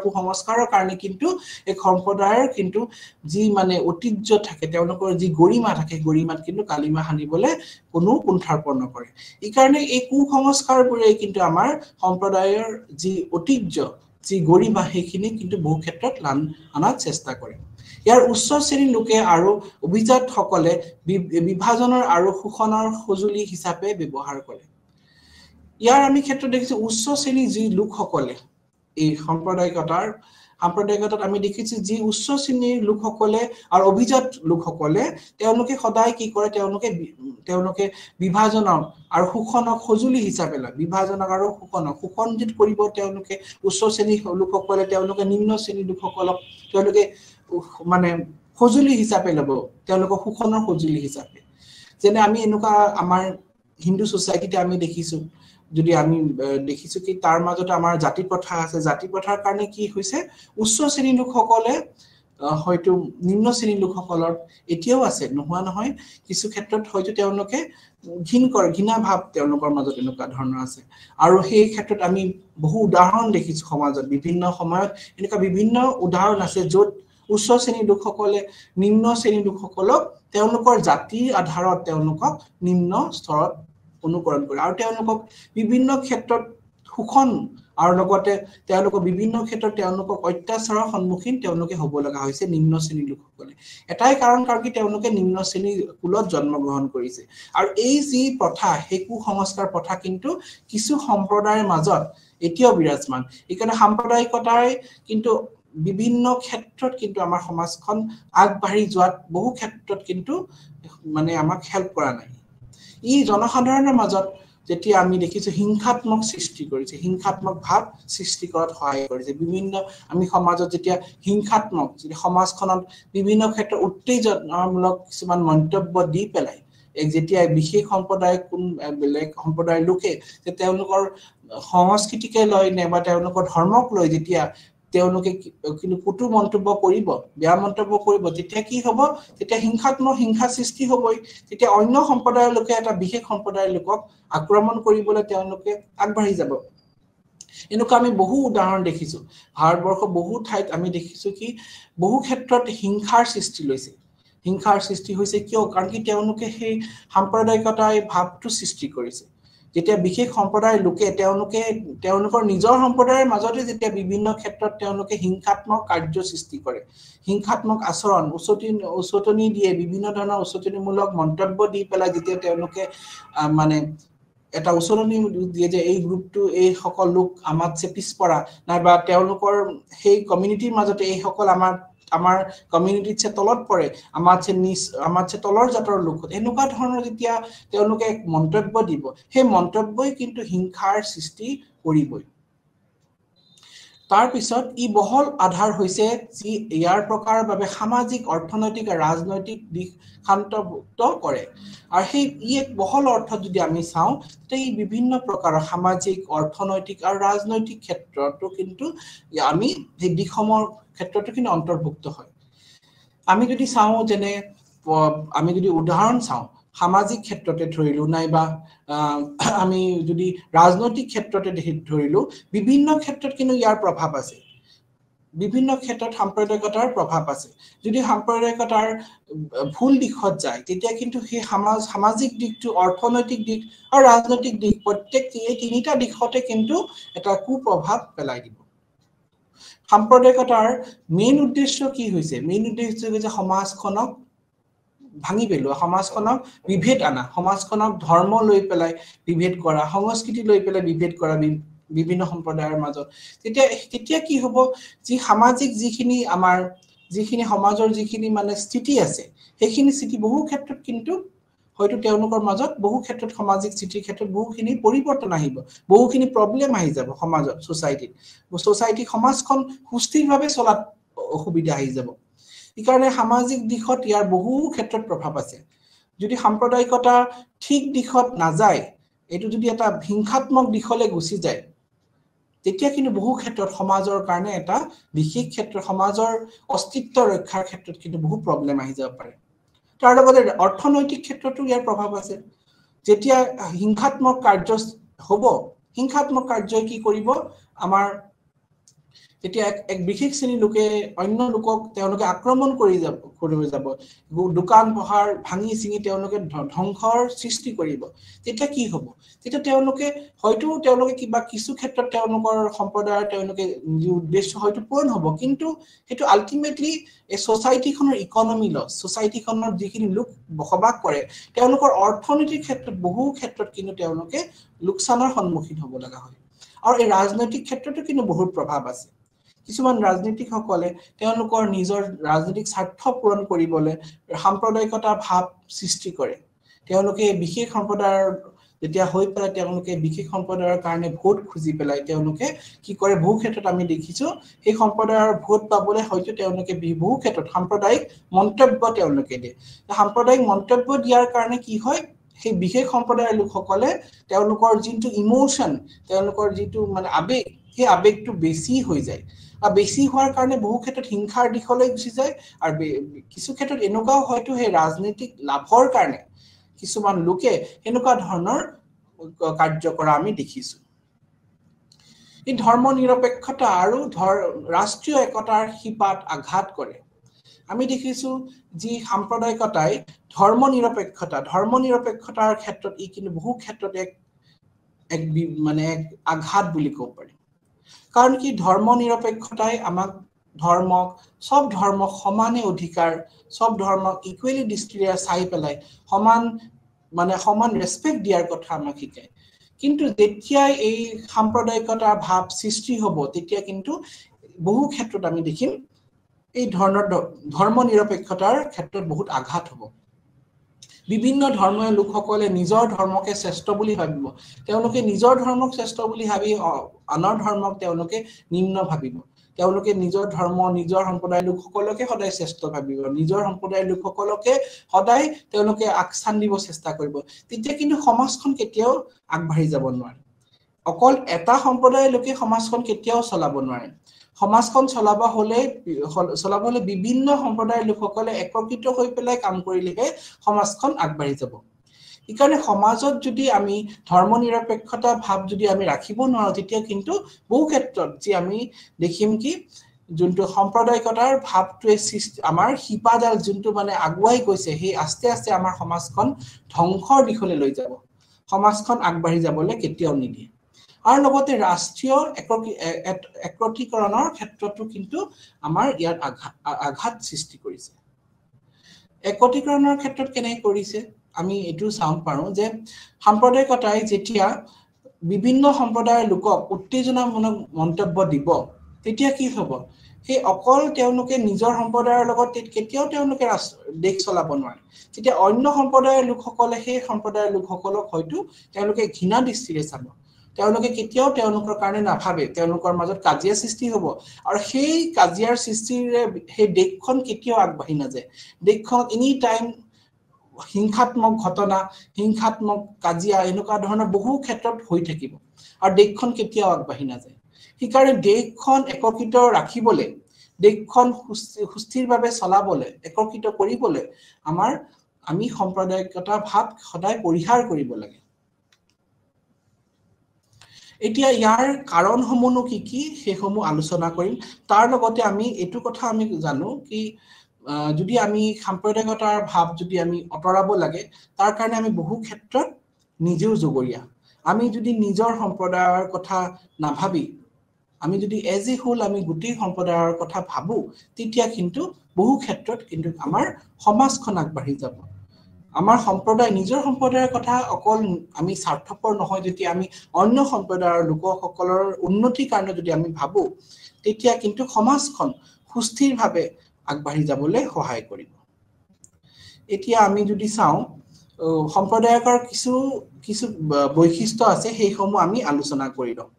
কুসংস্কাৰৰ কাৰণে কিন্তু এক সম্প্ৰদায়ৰ কিন্তু যি মানে ঐতিহ্য থাকে তেওঁলোকৰ যি গৰিমা থাকে গৰিমাত কিন্তু কালিমা হানিবলৈ কোনো কুণ্ঠাৰ্পণ নকৰে এই কাৰণে এই কুসংস্কাৰবোৰে কিন্তু আমাৰ সম্প্ৰদায়ৰ যি ঐতিহ্য যি গৰিমা সেইখিনি কিন্তু বহু ক্ষেত্ৰত আনাত চেষ্টা কৰে ইয়াৰ উচ্চ শ্ৰেণীৰ লোকে আৰু অভিজাত সকলে বিভাজনৰ আৰু শোষণৰ সজুলি হিচাপে ব্যৱহাৰ কৰে ইয়াৰ আমি ক্ষেত্ৰত দেখিছো উচ্চ শ্ৰেণীৰ যি লোকসকলে এই সাম্প্ৰদায়িকতাত আমি দেখিছো যি উচ্চ শ্ৰেণীৰ লোকসকলে আৰু অভিজাত লোকসকলে তেওঁলোকে সদায় কি কৰে তেওঁলোকে বিভাজনক আৰু শোষণক সজুলি হিচাপে লয় বিভাজনক আৰু শোষণ যে কৰিব তেওঁলোকে উচ্চ শ্ৰেণীৰ লোকসকলে তেওঁলোকে নিম্ন শ্ৰেণীৰ লোকসকলক তেওঁলোকে মানে সজুলি হিচাপে লব তেওঁলোকক শোষণৰ সজুলি হিচাপে যেনে আমি এনেকুৱা আমাৰ হিন্দু সোসাইটিতে আমি দেখিছো যদি আমি দেখিছো কি তাৰ মাজতে আমাৰ জাতি প্ৰথা আছে জাতি প্ৰথাৰ কাৰণে কি হৈছে উচ্চ শ্ৰেণীৰ লোকসকলে হয়তো নিম্ন শ্ৰেণীৰ লোকসকলৰ এতিয়াও আছে নোহোৱা নহয় কিছু ক্ষেত্ৰত হয়তো তেওঁলোকে ঘৃণা ভাৱ তেওঁলোকৰ মাজত এনেকুৱা ধৰণৰ আছে আৰু সেই ক্ষেত্ৰত আমি বহু উদাহৰণ দেখিছো সমাজত বিভিন্ন সময়ত এনেকুৱা বিভিন্ন উদাহৰণ আছে য'ত উচ্চ শ্ৰেণীৰ লোকসকলে নিম্ন শ্ৰেণীৰ লোকসকলক তেওঁলোকৰ জাতিৰ আধাৰত তেওঁলোকক নিম্ন স্তৰত অনুকৰণ কৰে আৰু তেওঁলোকক বিভিন্ন ক্ষেত্ৰত শোষণ আৰু লগতে তেওঁলোকৰ বিভিন্ন ক্ষেত্ৰত তেওঁলোকক অত্যাচাৰৰ সন্মুখীন তেওঁলোকে হ'ব লগা হৈছে নিম্ন শ্ৰেণীৰ লোকসকলে এটাই কাৰণ কি তেওঁলোকে নিম্ন শ্ৰেণীৰ কুলত জন্মগ্ৰহণ কৰিছে আৰু এই যি প্ৰথা সেই কুসংস্কাৰ প্ৰথা কিন্তু কিছু সম্প্ৰদায়ৰ মাজত এতিয়াও বিৰাজমান এইকাৰণে সাম্প্ৰদায়িকতাই কিন্তু বিভিন্ন ক্ষেত্ৰত কিন্তু আমাৰ সমাজখন আগবাঢ়ি যোৱাত বহু ক্ষেত্ৰত কিন্তু মানে আমাক হেল্প কৰা নাই ই জনসাধাৰণৰ মাজত যেতিয়া আমি দেখিছো হিংসাত্মক সৃষ্টি কৰিছে হিংসাত্মক ভাৱ সৃষ্টি কৰাত সহায় কৰিছে বিভিন্ন আমি সমাজত যেতিয়া হিংসাত্মক যদি সমাজখনত বিভিন্ন ক্ষেত্ৰত উত্তেজনামূলক কিছুমান মন্তব্য দি পেলাই যেতিয়া বিশেষ সম্প্ৰদায় কোন বেলেগ সম্প্ৰদায়ৰ লোকে যে তেওঁলোকৰ সংস্কৃতিকে লৈ নেবা তেওঁলোকৰ ধৰ্মক লৈ যেতিয়া তেওঁলোকে কিন্তু কুটু মন্তব্য কৰিব বেয়া মন্তব্য কৰিব তেতিয়া কি হ'ব তেতিয়া হিংসা সৃষ্টি হ'বই তেতিয়া অন্য সম্প্ৰদায়ৰ লোকে এটা বিশেষ সম্প্ৰদায়ৰ লোকক আক্ৰমণ কৰিবলৈ তেওঁলোকে আগবাঢ়ি যাব এনেকুৱা আমি বহু উদাহৰণ দেখিছো ভাৰতবৰ্ষ বহু ঠাইত আমি দেখিছো কি বহু ক্ষেত্ৰত হিংসাৰ সৃষ্টি হৈছে কিয় কাৰণ কি তেওঁলোকে সেই সাম্প্ৰদায়িকতাৰ ভাৱটো সৃষ্টি কৰিছে যেতিয়া বিশেষ সম্প্ৰদায়ৰ লোকে তেওঁলোকৰ নিজৰ সম্প্ৰদায়ৰ মাজতে যেতিয়া বিভিন্ন ক্ষেত্ৰত তেওঁলোকে হিংসাত্মক কাৰ্য সৃষ্টি কৰে হিংসাত্মক আচৰণ উচতনি দিয়ে বিভিন্ন ধৰণৰ উচতনিমূলক মন্তব্য দি পেলাই যেতিয়া তেওঁলোকে মানে এটা উচতনি দিয়ে যে এই গ্ৰুপটো এই সকল লোক আমাতছে পিছপৰা নাইবা তেওঁলোকৰ সেই কমিউনিটিৰ মাজতে এই সকল আমাৰ কমিউনিটিতছে তলত পৰে আমাতছে তলৰ জাতৰ লোক এনেকুৱা ধৰণৰ যেতিয়া তেওঁলোকে মন্তব্য দিব সেই মন্তব্যই কিন্তু হিংসাৰ সৃষ্টি কৰিবই তাৰ পিছত ই বহল আধাৰ হৈছে যি ইয়াৰ প্ৰকাৰৰ বাবে সামাজিক অৰ্থনৈতিক আৰু ৰাজনৈতিক দিশ শান্তভুক্ত কৰে আৰু সেই এক বহল অৰ্থত যদি আমি চাওঁ তে ই বিভিন্ন প্ৰকাৰৰ সামাজিক অৰ্থনৈতিক আৰু ৰাজনৈতিক ক্ষেত্ৰতো কিন্তু আমি এই দিশসমূহৰ ক্ষেত্ৰতো কিন্তু অন্তৰ্ভুক্ত হয় আমি যদি চাওঁ যেনে আমি যদি উদাহৰণ চাওঁ সামাজিক ক্ষেত্ৰতে ধৰিলো নাইবা আমি যদি ৰাজনৈতিক ক্ষেত্ৰতে ধৰিলো বিভিন্ন ক্ষেত্ৰত কিন্তু ইয়াৰ প্ৰভাৱ আছে বিভিন্ন ক্ষেত্ৰত সাম্প্ৰদায়িকতাৰ প্ৰভাৱ আছে যদি সাম্প্ৰদায়িকতাৰ ভুল দিশত যায় তেতিয়া কিন্তু সেই সামাজিক দিশটো অৰ্থনৈতিক দিশ আৰু ৰাজনৈতিক দিশ প্ৰত্যেক এই তিনিটা দিশতে কিন্তু এটা কুপ্ৰভাৱ পেলাই দিব সাম্প্ৰদায়িকতাৰ মেইন উদ্দেশ্য কি হৈছে মেইন উদ্দেশ্য হৈছে সমাজখনক ভাঙি পেলোৱা সমাজখনক বিভেদ আনা সমাজখনক ধৰ্ম লৈ পেলাই বিভেদ কৰা সংস্কৃতি লৈ পেলাই বিভেদ কৰা বিভিন্ন সম্প্ৰদায়ৰ মাজত তেতিয়া কি হ'ব যি সামাজিক যিখিনি সমাজৰ যিখিনি মানে স্থিতি আছে সেইখিনি স্থিতি বহু ক্ষেত্ৰত কিন্তু হয়তো তেওঁলোকৰ মাজত বহু ক্ষেত্ৰত সামাজিক স্থিতিৰ ক্ষেত্ৰত বহুখিনি পৰিৱৰ্তন আহিব বহুখিনি প্ৰব্লেম আহি যাব সমাজত সোসাইটি সমাজখন সুস্থিৰভাৱে চলাত অসুবিধা আহি যাব ইকাৰণে সামাজিক দিশত ইয়াৰ বহু ক্ষেত্ৰত প্ৰভাৱ আছে যদি সাম্প্ৰদায়িকতা ঠিক দিশত নাযায় এটো যদি এটা হিংসাত্মক দিশলৈ গুচি যায় তেতিয়া কিন্তু বহু ক্ষেত্ৰত সমাজৰ কাৰণে এটা বিশেষ ক্ষেত্ৰত সমাজৰ অস্তিত্ব ৰক্ষাৰ ক্ষেত্ৰত কিন্তু বহু প্ৰব্লেম আহি যাব পাৰে তাৰ লগতে অৰ্থনৈতিক ক্ষেত্ৰতো ইয়াৰ প্ৰভাৱ আছে যেতিয়া হিংসাত্মক কাৰ্য হ'ব হিংসাত্মক কাৰ্যই কি কৰিব আমাৰ তেতিয়া এক বিশেষ শ্ৰেণীৰ লোকে অন্য লোকক তেওঁলোকে আক্ৰমণ কৰিব যাব দোকান পহাৰ ভাঙি চিঙি তেওঁলোকে ধ্বংসৰ সৃষ্টি কৰিব তেতিয়া কি হ'ব তেতিয়া তেওঁলোকে হয়তো তেওঁলোকে কিবা কিছু ক্ষেত্ৰত তেওঁলোকৰ সম্প্ৰদায়ৰ তেওঁলোকে উদ্দেশ্য হয়তো পূৰণ হ'ব কিন্তু হেতু আলটিমেটলি এই সোসাইটিখনৰ ইকনমি লছ সোসাইটিখনৰ যিখিনি লোক বসবাস কৰে তেওঁলোকৰ অৰ্থনৈতিক ক্ষেত্ৰত বহু ক্ষেত্ৰত কিন্তু তেওঁলোকে লোকচানৰ সন্মুখীন হ'ব লগা হয় আৰু এই ৰাজনৈতিক ক্ষেত্ৰতো কিন্তু বহুত প্ৰভাৱ আছে কিছুমান ৰাজনীতিকসকলে তেওঁলোকৰ নিজৰ ৰাজনৈতিক স্বাৰ্থ পূৰণ কৰিবলৈ সাম্প্ৰদায়িকতা ভাৱ সৃষ্টি কৰে তেওঁলোকে বিশেষ সম্প্ৰদায়ৰ যেতিয়া হৈ পেলাই তেওঁলোকে বিশেষ সম্প্ৰদায়ৰ কাৰণে ভোট খুজি পেলাই তেওঁলোকে কি কৰে বহু ক্ষেত্ৰত আমি দেখিছো এই সম্প্ৰদায়ৰ ভোট পাবলৈ হয়তো তেওঁলোকে বহু ক্ষেত্ৰত সাম্প্ৰদায়িক মন্তব্য তেওঁলোকে দিয়ে সাম্প্ৰদায়িক মন্তব্য দিয়াৰ কাৰণে কি হয় সেই বিশেষ সম্প্ৰদায়ৰ লোকসকলে তেওঁলোকৰ যিটো ইমোশন তেওঁলোকৰ যিটো মানে আবেগ সেই আবেগটো বেছি হৈ যায় আৰু বেছি হোৱাৰ কাৰণে বহু ক্ষেত্ৰত হিংসাৰ দিশলৈ গুচি যায় আৰু কিছু ক্ষেত্ৰত এনেকুৱাও হয়তো সেই ৰাজনৈতিক লাভৰ কাৰণে কিছুমান লোকে এনেকুৱা ধৰণৰ কাৰ্য কৰা আমি দেখিছো এই ধৰ্ম নিৰপেক্ষতা আৰু ৰাষ্ট্ৰীয় একতাৰ হিপাত আঘাত কৰে আমি দেখিছো যি সাম্প্ৰদায়িকতাই ধৰ্ম নিৰপেক্ষতাৰ ক্ষেত্ৰত ই কিন্তু বহু ক্ষেত্ৰত এক মানে আঘাত বুলি ক'ব পাৰি কাৰণ কি ধৰ্ম নিৰপেক্ষতাই আমাক ধৰ্মক সব ধৰ্মক সমানে অধিকাৰ সব ধৰ্মক ইকুৱেলি দৃষ্টিৰে চাই পেলাই সমান ৰেসপেক্ট দিয়াৰ কথা আমাক শিকায় কিন্তু যেতিয়া এই সাম্প্ৰদায়িকতাৰ ভাৱ সৃষ্টি হ'ব তেতিয়া কিন্তু বহু ক্ষেত্ৰত আমি দেখিম এই ধৰ্ম নিৰপেক্ষতাৰ ক্ষেত্ৰত বহুত আঘাত হ'ব বিভিন্ন ধৰ্মৰ লোকসকলে নিজৰ ধৰ্মকে শ্ৰেষ্ঠ বুলি ভাবিব তেওঁলোকে নিজৰ ধৰ্মক শ্ৰেষ্ঠ বুলি ভাবি আনৰ ধৰ্মক তেওঁলোকে নিম্ন ভাবিব তেওঁলোকে নিজৰ ধৰ্ম নিজৰ সম্প্ৰদায়ৰ লোকসকলকে সদায় শ্ৰেষ্ঠ ভাবিব নিজৰ সম্প্ৰদায়ৰ লোকসকলকে সদায় তেওঁলোকে আকস্থান দিব চেষ্টা কৰিব তেতিয়া কিন্তু সমাজখন কেতিয়াও আগবাঢ়ি যাব নোৱাৰে অকল এটা সম্প্ৰদায়ৰ লোকে সমাজখন কেতিয়াও চলাব নোৱাৰে সমাজখন চলাবলৈ বিভিন্ন সম্প্ৰদায়ৰ লোকসকলে একত্ৰিত হৈ পেলাই কাম কৰিলেহে সমাজখন আগবাঢ়ি যাব ইকাৰণে সমাজত যদি আমি ধৰ্ম নিৰপেক্ষতা ভাৱ যদি আমি ৰাখিব নোৱাৰো তেতিয়া কিন্তু বহু ক্ষেত্ৰত যে আমি দেখিম কি যোনটো সাম্প্ৰদায়িকতাৰ ভাৱটোৱে আমাৰ হিপাডাল যোনটো মানে আগুৱাই গৈছে সেই আস্তে আস্তে আমাৰ সমাজখন ধ্বংসৰ দিশলৈ লৈ যাব সমাজখন আগবাঢ়ি যাবলৈ কেতিয়াও নিদিয়ে আৰু লগতে ৰাষ্ট্ৰীয় একত্ৰীকৰণৰ ক্ষেত্ৰতো কিন্তু আমাৰ ইয়াত আঘাত সৃষ্টি কৰিছে একত্ৰীকৰণৰ ক্ষেত্ৰত কেনে কৰিছে আমি এটো চাম পাৰো যে সাম্প্ৰদায়িকতাই যেতিয়া বিভিন্ন সম্প্ৰদায়ৰ লোকক উত্তেজনামূলক মন্তব্য দিব তেতিয়া কি হ'ব সেই অকল তেওঁলোকে নিজৰ সম্প্ৰদায়ৰ লগত কেতিয়াও তেওঁলোকে দেশ চলাব নোৱাৰে তেতিয়া অন্য সম্প্ৰদায়ৰ লোকসকলে সেই সম্প্ৰদায়ৰ লোকসকলক হয়তো তেওঁলোকে ঘৃণা দৃষ্টিৰে চাব তেওঁলোকে কেতিয়াও তেওঁলোকৰ কাৰণে নাভাবে তেওঁলোকৰ মাজত কাজিয়া সৃষ্টি হ'ব আৰু সেই কাজিয়াৰ সৃষ্টিৰে সেই দেশখন কেতিয়াও আগবাঢ়ি নাযায় দেশখন এনি টাইম হিংসাত্মক ঘটনা হিংসাত্মক কাজিয়া এনেকুৱা ধৰণৰ বহু ক্ষেত্ৰত হৈ থাকিব আৰু দেশখন কেতিয়াও আগবাঢ়ি নাযায় সেইকাৰণে দেশখন একত্ৰিত ৰাখিবলৈ দেশখন সুস্থিৰভাৱে চলাবলৈ একত্ৰিত কৰিবলৈ আমি সাম্প্ৰদায়িকতা ভাৱ সদায় পৰিহাৰ কৰিব লাগে এতিয়া ইয়াৰ কাৰণসমূহনো কি সেইসমূহ আলোচনা কৰিম তাৰ লগতে আমি এটো কথা আমি জানো কি যদি আমি সাম্প্ৰদায়িকতাৰ ভাৱ যদি আমি অতৰাব লাগে তাৰ কাৰণে আমি বহু ক্ষেত্ৰত নিজেও জগৰীয়া আমি যদি নিজৰ সম্প্ৰদায়ৰ কথা নাভাবি আমি যদি এজ এ হোল আমি গোটেই সম্প্ৰদায়ৰ কথা ভাবো তেতিয়া কিন্তু বহু ক্ষেত্ৰত কিন্তু আমাৰ সমাজখন আগবাঢ়ি যাব আমাৰ সম্প্ৰদায় নিজৰ সম্প্ৰদায়ৰ কথা অকল আমি স্বাৰ্থপৰ নহয় যেতিয়া আমি অন্য সম্প্ৰদায়ৰ লোকসকলৰ উন্নতিৰ কাৰণে যদি আমি ভাবো তেতিয়া কিন্তু সমাজখন সুস্থিৰভাৱে আগবাঢ়ি যাবলৈ সহায় কৰিব এতিয়া আমি যদি চাও সম্প্ৰদায়ৰ কিছু কিছু বৈশিষ্ট্য আছে সেইসমূহ আমি আলোচনা কৰি লওঁ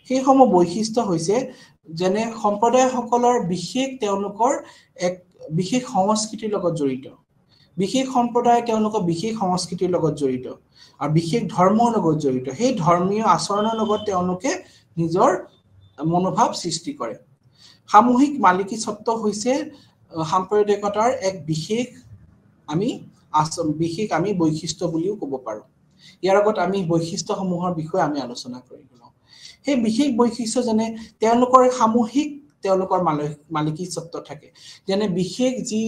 সেইসমূহ বৈশিষ্ট্য হৈছে যেনে সম্প্ৰদায়সকলৰ বিশেষ তেওঁলোকৰ এক বিশেষ সংস্কৃতিৰ লগত জড়িত বিশেষ সম্প্ৰদায় তেওঁলোকৰ বিশেষ সংস্কৃতিৰ লগত জড়িত আৰু বিশেষ ধৰ্মৰ লগত জড়িত সেই ধৰ্মীয় আচৰণৰ লগত তেওঁলোকে নিজৰ মনোভাৱ সৃষ্টি কৰে সামূহিক মালিকী স্বত্ব হৈছে সাম্প্ৰদায়িকতাৰ এক বিশেষ আমি বৈশিষ্ট্য বুলিও ক'ব পাৰো ইয়াৰ আগত আমি বৈশিষ্ট্যসমূহৰ বিষয়ে আমি আলোচনা কৰিলো সেই বিশেষ বৈশিষ্ট্য যেনে তেওঁলোকৰ সামূহিক তেওঁলোকৰ মালিকী স্বত্ব থাকে যেনে বিশেষ যি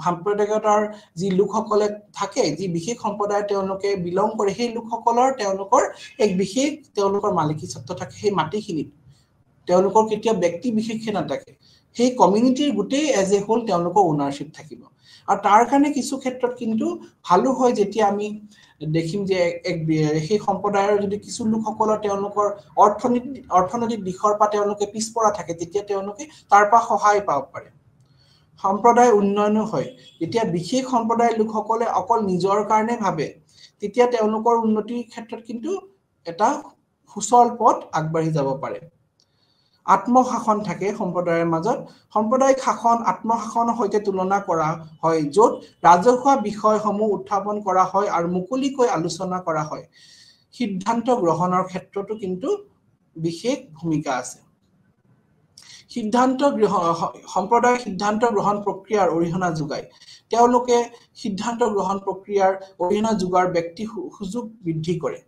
সাম্প্ৰদায়িকতাৰ যি লোকসকলে থাকে যি বিশেষ সম্প্ৰদায় তেওঁলোকে বিলং কৰে সেই লোকসকলৰ তেওঁলোকৰ এক বিশেষ তেওঁলোকৰ মালিকী স্বত্ব থাকে সেই মাটিখিনিত তেওঁলোকৰ কেতিয়া ব্যক্তি বিশেষে নাথাকে সেই কমিউনিটিৰ গোটেই এজ এ হোল তেওঁলোকৰ ওনাৰশিপ থাকিব আৰু তাৰ কাৰণে কিছু ক্ষেত্ৰত কিন্তু ভালো হয় যেতিয়া আমি দেখিম যে এক সেই সম্প্ৰদায়ৰ যদি কিছু লোকসকলৰ তেওঁলোকৰ অৰ্থনৈতিক দিশৰ পৰা তেওঁলোকে পিছপৰা থাকে তেতিয়া তেওঁলোকে তাৰ পৰা সহায় পাব পাৰে সম্প্ৰদায় উন্নয়ন হয় যেতিয়া বিশেষ সম্প্ৰদায়ৰ লোকসকলে অকল নিজৰ কাৰণে ভাবে তেতিয়া তেওঁলোকৰ উন্নতিৰ ক্ষেত্ৰত কিন্তু এটা সুচল পথ আগবাঢ়ি যাব পাৰে আত্মশাসন থাকে সম্প্ৰদায়ৰ মাজত সাম্প্ৰদায়িক শাসন আত্মশাসনৰ সৈতে তুলনা কৰা হয় য'ত ৰাজহুৱা বিষয়সমূহ উত্থাপন কৰা হয় আৰু মুকলিকৈ আলোচনা কৰা হয় সিদ্ধান্ত গ্ৰহণৰ ক্ষেত্ৰতো কিন্তু বিশেষ ভূমিকা আছে সম্প্ৰদায়ৰ সিদ্ধান্ত গ্ৰহণ প্ৰক্ৰিয়াৰ অৰিহণা যোগায় তেওঁলোকে সিদ্ধান্ত গ্ৰহণ প্ৰক্ৰিয়াৰ অৰিহণা যোগাৰ ব্যক্তি সুযোগ বৃদ্ধি কৰে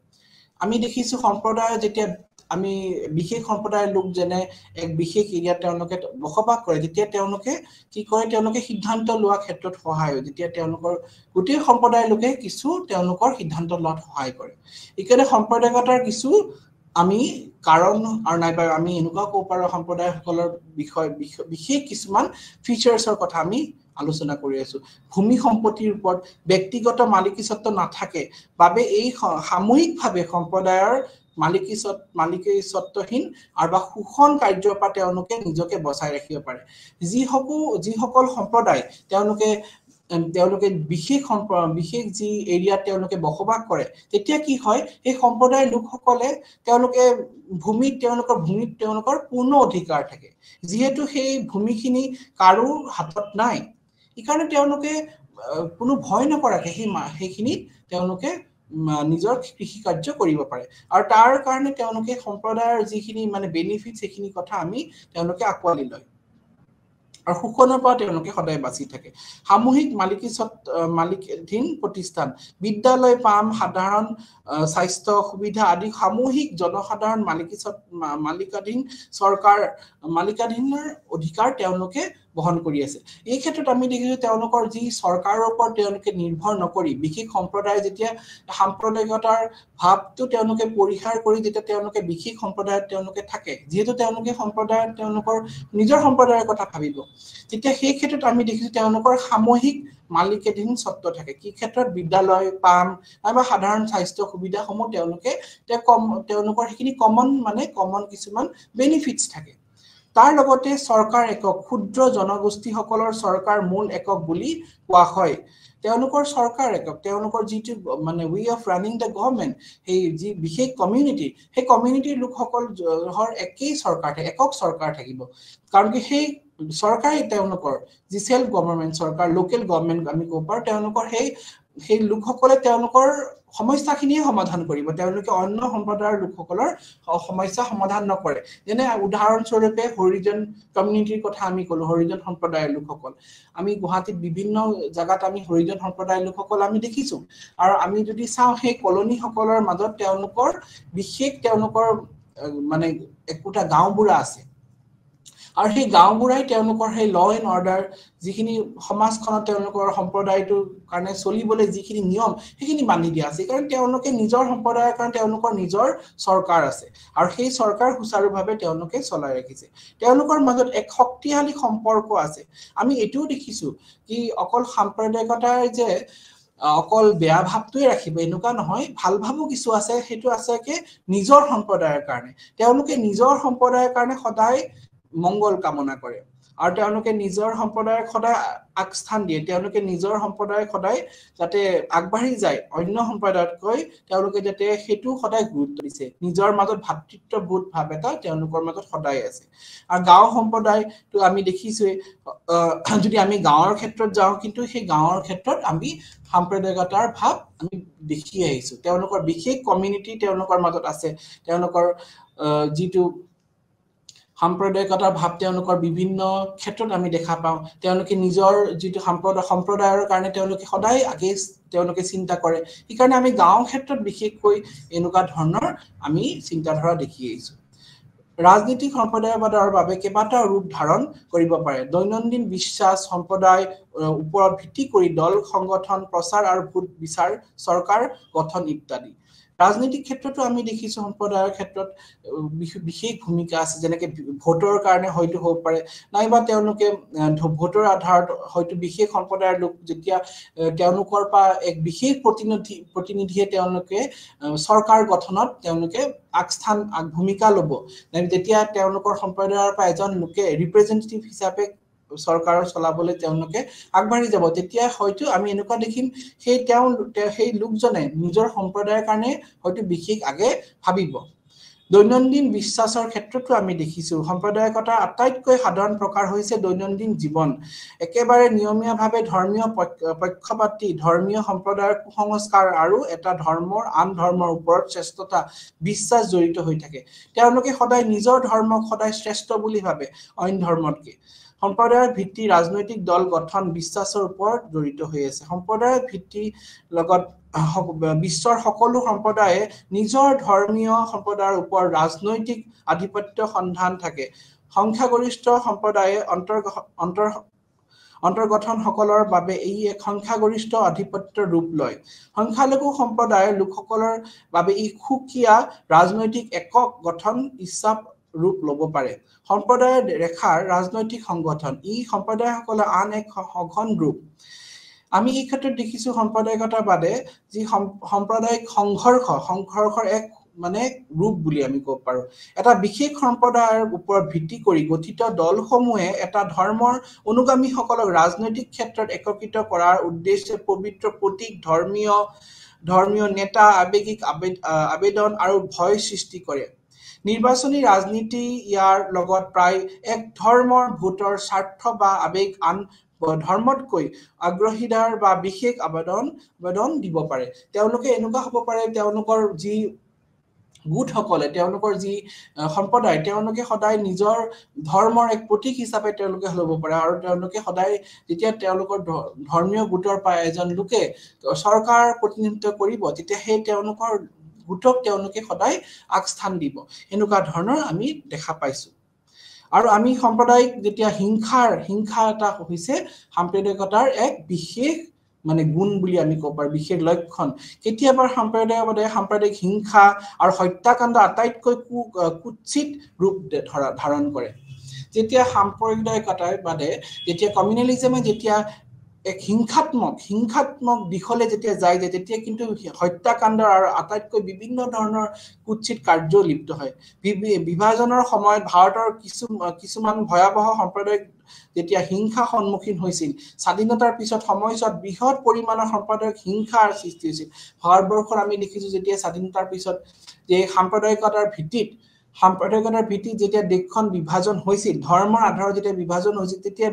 আমি দেখিছো সম্প্ৰদায়ৰ যেতিয়া আমি বিশেষ সম্প্ৰদায়ৰ লোক যেনে এক বিশেষ এৰিয়াত তেওঁলোকে বসবাস কৰে যেতিয়া তেওঁলোকে কি কৰে তেওঁলোকে সিদ্ধান্ত লোৱা ক্ষেত্ৰত সহায় হয় যেতিয়া তেওঁলোকৰ গোটেই সম্প্ৰদায়ৰ লোকে কিছু তেওঁলোকৰ সিদ্ধান্ত লোৱাত সহায় কৰে ইকাৰণে সম্প্ৰদায়িকতাৰ কিছু আমি কাৰণ আৰু নাইবা আমি এনেকুৱা ক'ব পাৰো সম্প্ৰদায়সকলৰ বিষয় বিশেষ কিছুমান ফিচাৰ্ছৰ কথা আমি আলোচনা কৰি আছো ভূমি সম্পত্তিৰ ওপৰত ব্যক্তিগত মালিকী স্বত্ব নাথাকে বাবে এই সামূহিকভাৱে সম্প্ৰদায়ৰ মালিকী স্বত্বহীন আৰু বা শোষণ কাৰ্যৰ পৰা তেওঁলোকে নিজকে বচাই ৰাখিব পাৰে যিসকল সম্প্ৰদায় তেওঁলোকে বিশেষ যি এৰিয়াত তেওঁলোকে বসবাস কৰে তেতিয়া কি হয় এই সম্প্ৰদায়ৰ লোকসকলে ভূমিত তেওঁলোকৰ পূৰ্ণ অধিকাৰ থাকে যিহেতু সেই ভূমিখিনি কাৰো হাতত নাই ইকাৰণে তেওঁলোকে কোনো ভয় নকৰাকে সেইখিনিত তেওঁলোকে নিজৰ কৃষি কাৰ্য কৰিব পাৰে আৰু তাৰ কাৰণে তেওঁলোকে সম্প্ৰদায়ৰ যিখিনি মানে বেনিফিট সেইখিনি কথা তেওঁলোকে আকোৱালি লয় আৰু শোষণৰ পৰা তেওঁলোকে সদায় বাচি থাকে সামূহিক মালিকাধীন প্ৰতিষ্ঠান বিদ্যালয় পাম সাধাৰণ স্বাস্থ্য সুবিধা আদি সামূহিক জনসাধাৰণ মালিকাধীনৰ অধিকাৰ তেওঁলোকে বহন কৰি আছে এই ক্ষেত্ৰত আমি দেখিছো তেওঁলোকৰ যি চৰকাৰৰ ওপৰত তেওঁলোকে নিৰ্ভৰ নকৰি বিশেষ সম্প্ৰদায় যেতিয়া সাম্প্ৰদায়িকতাৰ ভাৱটো তেওঁলোকে পৰিহাৰ কৰি যেতিয়া তেওঁলোকে বিশেষ সম্প্ৰদায়ত তেওঁলোকে থাকে যেহেতু তেওঁলোকে সম্প্ৰদায়ত তেওঁলোকৰ নিজৰ সম্প্ৰদায়ৰ কথা ভাবিব তেতিয়া সেই ক্ষেত্ৰত আমি দেখিছো তেওঁলোকৰ সামূহিক মালিকাধীন স্বত্ব থাকে কি ক্ষেত্ৰত বিদ্যালয় পাম বা সাধাৰণ স্বাস্থ্য সুবিধাসমূহ তেওঁলোকৰ সেইখিনি কমন কিছুমান বেনিফিটছ থাকে তাৰ লগতে চৰকাৰ একক ক্ষুদ্ৰ জনগোষ্ঠীসকলৰ চৰকাৰ মূল একক বুলি কোৱা হয় তেওঁলোকৰ চৰকাৰ একক তেওঁলোকৰ যিটো way of running the government এই যি বিশেষ কমিউনিটি সেই কমিউনিটিৰ লোকসকলৰ একক চৰকাৰ থাকিব কাৰণ কি সেই চৰকাৰে তেওঁলোকৰ যি সেল্ফ গভৰ্নমেন্ট চৰকাৰ লোকেল গভৰ্নমেন্ট আমি ক'ব পাৰো তেওঁলোকৰ সেই লোকসকলে তেওঁলোকৰ সমস্যাখিনিয়ে সমাধান কৰিব তেওঁলোকে অন্য সম্প্ৰদায়ৰ লোকসকলৰ সমস্যা সমাধান নকৰে যেনে উদাহৰণস্বৰূপে হৰিজন কমিউনিটিৰ কথা আমি ক'লো হৰিজন সম্প্ৰদায়ৰ লোকসকল আমি গুৱাহাটীত বিভিন্ন জাগাত আমি হৰিজন সম্প্ৰদায়ৰ লোকসকল আমি দেখিছো আৰু আমি যদি চাওঁ সেই কলনীসকলৰ মাজত তেওঁলোকৰ একোটা গাঁওবুঢ়া আছে আৰু সেই গাঁওবুঢ়াই তেওঁলোকৰ সেই ল এণ্ড অৰ্ডাৰ যিখিনি সমাজখনত তেওঁলোকৰ সম্প্ৰদায়টোৰ কাৰণে চলিবলৈ যিখিনি নিয়ম সেইখিনি বান্ধি দিয়া আছে কাৰণ তেওঁলোকে নিজৰ সম্প্ৰদায়ৰ কাৰণে তেওঁলোকৰ নিজৰ চৰকাৰ আছে আৰু সেই চৰকাৰ সুচাৰুভাৱে তেওঁলোকে চলাই ৰাখিছে তেওঁলোকৰ মাজত এক শক্তিশালী সম্পৰ্ক আছে আমি এটোও দেখিছো কি অকল সাম্প্ৰদায়িকতাৰ যে অকল বেয়া ভাৱটোৱে ৰাখিব এনেকুৱা নহয় ভাল ভাৱো কিছু আছে সেইটো আছে কি নিজৰ সম্প্ৰদায়ৰ কাৰণে তেওঁলোকে নিজৰ সম্প্ৰদায়ৰ কাৰণে সদায় মংগল কামনা কৰে আৰু তেওঁলোকে নিজৰ সম্প্ৰদায়ক সদায় আগস্থান দিয়ে তেওঁলোকে নিজৰ সম্প্ৰদায়ক সদায় যাতে আগবাঢ়ি যায় অন্য সম্প্ৰদায়তকৈ তেওঁলোকে যাতে হেতু সদায় গুৰুত্ব দিছে নিজৰ মাজত ভাতৃত্ববোধ ভাৱ এটা তেওঁলোকৰ মাজত সদায় আছে আৰু গাঁও সম্প্ৰদায়টো আমি দেখিছোৱে যদি আমি গাঁৱৰ ক্ষেত্ৰত যাওঁ কিন্তু সেই গাঁৱৰ ক্ষেত্ৰত আমি সাম্প্ৰদায়িকতাৰ ভাৱ আমি দেখি আহিছো তেওঁলোকৰ বিশেষ কমিউনিটি তেওঁলোকৰ মাজত আছে তেওঁলোকৰ যিটো সাম্প্ৰদায়িকতাৰ ভাৱ তেওঁলোকৰ বিভিন্ন ক্ষেত্ৰত আমি দেখা পাওঁ তেওঁলোকে নিজৰ যিটো সম্প্ৰদায়ৰ কাৰণে তেওঁলোকে সদায় আগে তেওঁলোকে চিন্তা কৰে সেইকাৰণে আমি গাঁও ক্ষেত্ৰত বিশেষকৈ এনেকুৱা ধৰণৰ আমি চিন্তাধাৰা দেখি আহিছো ৰাজনীতিক সম্প্ৰদায়বাদৰ বাবে কেইবাটাও ৰূপ ধাৰণ কৰিব পাৰে দৈনন্দিন বিশ্বাস সম্প্ৰদায় ওপৰত ভিত্তি কৰি দল সংগঠন প্ৰচাৰ আৰু ভোট বিচাৰ চৰকাৰ গঠন ইত্যাদি ৰাজনৈতিক ক্ষেত্ৰতো আমি দেখিছো সম্প্ৰদায়ৰ ক্ষেত্ৰত বিশেষ ভূমিকা আছে যেনেকৈ ভোটৰ কাৰণে হয়তো হ'ব পাৰে নাইবা তেওঁলোকে ভোটৰ আধাৰত হয়তো বিশেষ সম্প্ৰদায়ৰ লোক যেতিয়া তেওঁলোকৰ পৰা এক বিশেষ প্ৰতিনিধিয়ে তেওঁলোকে চৰকাৰ গঠনত তেওঁলোকে আগস্থান ভূমিকা ল'ব যেতিয়া তেওঁলোকৰ সম্প্ৰদায়ৰ পৰা এজন লোকে ৰিপ্ৰেজেন্টেটিভ হিচাপে চৰকাৰ চলাবলৈ তেওঁলোকে আগবাঢ়ি যাব তেতিয়া হয়তো আমি এনেকুৱা দেখিম সেই লোকজনে নিজৰ সম্প্ৰদায়ৰ কাৰণে হয়তো বিশেষ আগে ভাবিব দৈনন্দিন বিশ্বাসৰ ক্ষেত্ৰতো আমি দেখিছো সম্প্ৰদায়িকতাৰ আটাইতকৈ সাধাৰণ প্ৰকাৰ হৈছে দৈনন্দিন জীৱন একেবাৰে নিয়মীয়াভাৱে ধৰ্মীয় পক্ষপাতী ধৰ্মীয় সম্প্ৰদায়ৰ কুসংস্কাৰ আৰু এটা ধৰ্মৰ আন ধৰ্মৰ ওপৰত শ্ৰেষ্ঠতা বিশ্বাস জড়িত হৈ থাকে তেওঁলোকে সদায় নিজৰ ধৰ্মক সদায় শ্ৰেষ্ঠ বুলি ভাবে অইন ধৰ্মতকৈ সম্প্ৰদায়ৰ ভিত্তি ৰাজনৈতিক দল গঠন বিশ্বাসৰ ওপৰত জড়িত হৈ আছে সম্প্ৰদায়ৰ ভিত্তি লগত বিশ্বৰ সকলো সম্প্ৰদায়ে নিজৰ ধৰ্মীয় সম্প্ৰদায়ৰ ওপৰত ৰাজনৈতিক আধিপত্য সন্ধান থাকে সংখ্যাগৰিষ্ঠ সম্প্ৰদায়ে অন্তৰ্গঠনসকলৰ বাবে এই এক সংখ্যাগৰিষ্ঠ আধিপত্যৰ ৰূপ লয় সংখ্যালঘু সম্প্ৰদায়ৰ লোকসকলৰ বাবে ই সুকীয়া ৰাজনৈতিক একক গঠন ইচ্ছা ৰূপ ল'ব পাৰে সম্প্ৰদায়ৰ ৰেখাৰ ৰাজনৈতিক সংগঠন ই সম্প্ৰদায়সকলৰ আন এক সঘন ৰূপ আমি এই ক্ষেত্ৰত দেখিছো সম্প্ৰদায়িকতাৰ বাদে যি সাম্প্ৰদায়িক সংঘৰ্ষৰ এক মানে ৰূপ বুলি আমি ক'ব পাৰো এটা বিশেষ সম্প্ৰদায়ৰ ওপৰত ভিত্তি কৰি গঠিত দলসমূহে এটা ধৰ্মৰ অনুগামীসকলক ৰাজনৈতিক ক্ষেত্ৰত একত্ৰিত কৰাৰ উদ্দেশ্যে পবিত্ৰ প্ৰতীক ধৰ্মীয় নেতা আৱেগিক আবেদন আৰু ভয় সৃষ্টি কৰে নিৰ্বাচনী ৰাজনীতি ইয়াৰ লগত প্ৰায় এক ধৰ্মৰ ভোটৰ স্বাৰ্থ বা আৱেগ আন ধৰ্মতকৈ আগ্ৰহীদাৰ বা বিশেষ আবেদন দিব পাৰে তেওঁলোকে এনেকুৱা হ'ব পাৰে তেওঁলোকৰ যি গোটসকলে তেওঁলোকৰ যি সম্প্ৰদায় তেওঁলোকে সদায় নিজৰ ধৰ্মৰ এক প্ৰতীক হিচাপে তেওঁলোকে ল'ব পাৰে আৰু তেওঁলোকে সদায় যেতিয়া তেওঁলোকৰ ধৰ্মীয় গোটৰ পৰা এজন লোকে চৰকাৰ প্ৰতিনিধিত্ব কৰিব তেতিয়া সেই তেওঁলোকৰ গোটক তেওঁলোকে সদায় আগস্থান দিব এনেকুৱা ধৰণৰ আমি দেখা পাইছো আৰু আমি সাম্প্ৰদায়িক যেতিয়া হিংসা এটা হৈছে সাম্প্ৰদায়িকতাৰ এক বিশেষ মানে গুণ বুলি আমি ক'ব পাৰো বিশেষ লক্ষণ কেতিয়াবা সাম্প্ৰদায়িক হিংসা আৰু হত্যাকাণ্ড আটাইতকৈ কুৎসিত ৰূপ ধাৰণ কৰে যেতিয়া সাম্প্ৰদায়িকতাৰ বাদে যেতিয়া কমিউনেলিজমে যেতিয়া এক হিংসাত্মক দিশলে যেতিয়া যায় তেতিয়া কিন্তু হত্যাকাণ্ডৰ আৰু আটাইতকৈ বিভিন্ন ধৰণৰ কুৎসিত কাৰ্য লিপ্ত হয় বিভাজনৰ সময়ত ভাৰতৰ কিছুমান ভয়াৱহ সম্প্ৰদায়িক যেতিয়া হিংসা সন্মুখীন হৈছিল স্বাধীনতাৰ পিছত সময়ছোৱাত বৃহৎ পৰিমাণৰ সাম্প্ৰদায়িক হিংসাৰ সৃষ্টি হৈছিল ভাৰতবৰ্ষত আমি দেখিছো যেতিয়া স্বাধীনতাৰ পিছত যে সাম্প্ৰদায়িকতাৰ ভিত্তিত যেতিয়া দেশখন বিভাজন হৈছিল ধৰ্মৰ আধাৰত যেতিয়া বিভাজন হৈছিল তেতিয়া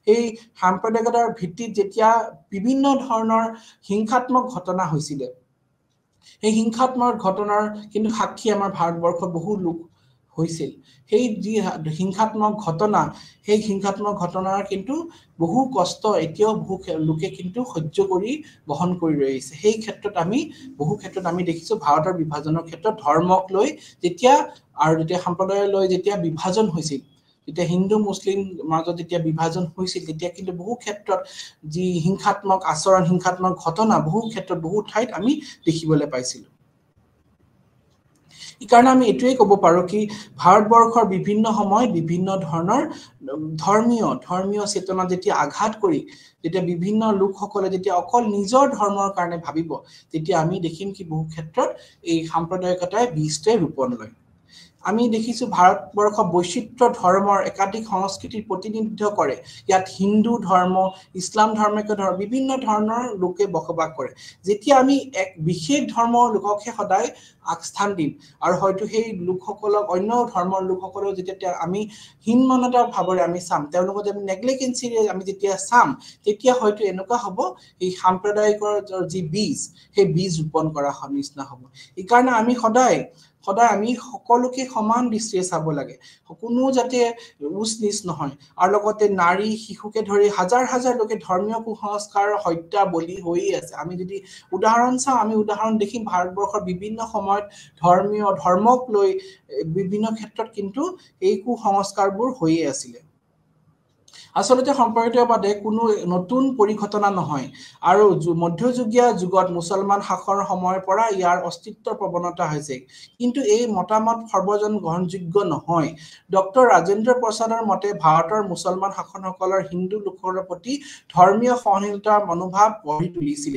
এই সাম্প্ৰদায়িকতাৰ ভিত্তিত যেতিয়া বিভিন্ন ধৰণৰ হিংসাত্মক ঘটনা হৈছিল এই হিংসাত্মক ঘটনাৰ কিন্তু সাক্ষী আমাৰ ভাৰতবৰ্ষত বহু লোক হৈছিল সেই যি হিংসাত্মক ঘটনাৰ কিন্তু বহু কষ্ট এতিয়াও বহু লোকে কিন্তু সহ্য কৰি বহন কৰি ৰৈছে সেই ক্ষেত্ৰত আমি দেখিছো ভাৰতৰ বিভাজনৰ ক্ষেত্ৰত ধৰ্মক লৈ যেতিয়া সম্প্ৰদায়ক লৈ যেতিয়া বিভাজন হৈছিল যেতিয়া হিন্দু মুছলিম মাজত যেতিয়া বিভাজন হৈছিল তেতিয়া কিন্তু বহু ক্ষেত্ৰত যি হিংসাত্মক আচৰণ হিংসাত্মক ঘটনা বহু ক্ষেত্ৰত বহু ঠাইত আমি দেখিবলৈ পাইছিলো ইকাৰণে আমি এটোৱে ক'ব পাৰো কি ভাৰতবৰ্ষৰ বিভিন্ন সময়ত বিভিন্ন ধৰণৰ ধৰ্মীয় চেতনা যেতিয়া আঘাত কৰি যেতিয়া বিভিন্ন লোকসকলে যেতিয়া অকল নিজৰ ধৰ্মৰ কাৰণে ভাবিব তেতিয়া আমি দেখিম কি বহু ক্ষেত্ৰত এই সাম্প্ৰদায়িকতাই বিস্তাৰ ৰূপন লয় আমি দেখিছো ভাৰতবৰ্ষ বৈচিত্ৰ্য ধৰ্মৰ একাধিক সংস্কৃতিৰ প্ৰতিনিধিত্ব কৰে ইয়াত হিন্দু ধৰ্ম ইছলাম ধৰ্মকে ধৰ বিভিন্ন ধৰণৰ লোকে বসবাস কৰে যেতিয়া আমি এক বিশেষ ধৰ্মৰ লোককহে সদায় আগস্থান দিম আৰু হয়তো সেই লোকসকলক অন্য ধৰ্মৰ লোকসকলক যেতিয়া আমি হীনমনতা ভাৱৰে আমি চাম তেওঁলোকক আমি নেগলিজেন্সিৰে আমি যেতিয়া চাম তেতিয়া হয়তো এনেকুৱা হ'ব এই সাম্প্ৰদায়িকৰ যি বীজ সেই বীজ ৰোপণ কৰা নিচিনা হ'ব এই কাৰণে আমি সদায় আমি সকলোকে সমান দৃষ্টিৰে চাব লাগে কোনো যাতে উচ নিচ নহয় আৰু লগতে নাৰী শিশুকে ধৰি হাজাৰ হাজাৰ লোকে ধৰ্মীয় কুসংস্কাৰৰ হত্যা বলি হৈ আছে আমি যদি উদাহৰণ চাওঁ আমি উদাহৰণ দেখিম ভাৰতবৰ্ষৰ বিভিন্ন সময়ত ধৰ্মক লৈ বিভিন্ন ক্ষেত্ৰত কিন্তু এই কুসংস্কাৰবোৰ হৈয়ে আছিল আসলতে সম্প্ৰদায়বাদে কোনো নতুন পৰিঘটনা নহয় আৰু মধ্যযুগীয় যুগত মুছলমান শাসনৰ সময়ৰ পৰা ইয়াৰ অস্তিত্বৰ প্ৰৱণতা হৈছে কিন্তু এই মতামত সৰ্বজন গ্ৰহণযোগ্য নহয় ডক্টৰ ৰাজেন্দ্ৰ প্ৰসাদৰ মতে ভাৰতৰ মুছলমান শাসকসকলৰ হিন্দু লোকৰ প্ৰতি ধৰ্মীয় সহনশীলতাৰ মনোভাৱ গঢ়ি তুলিছিল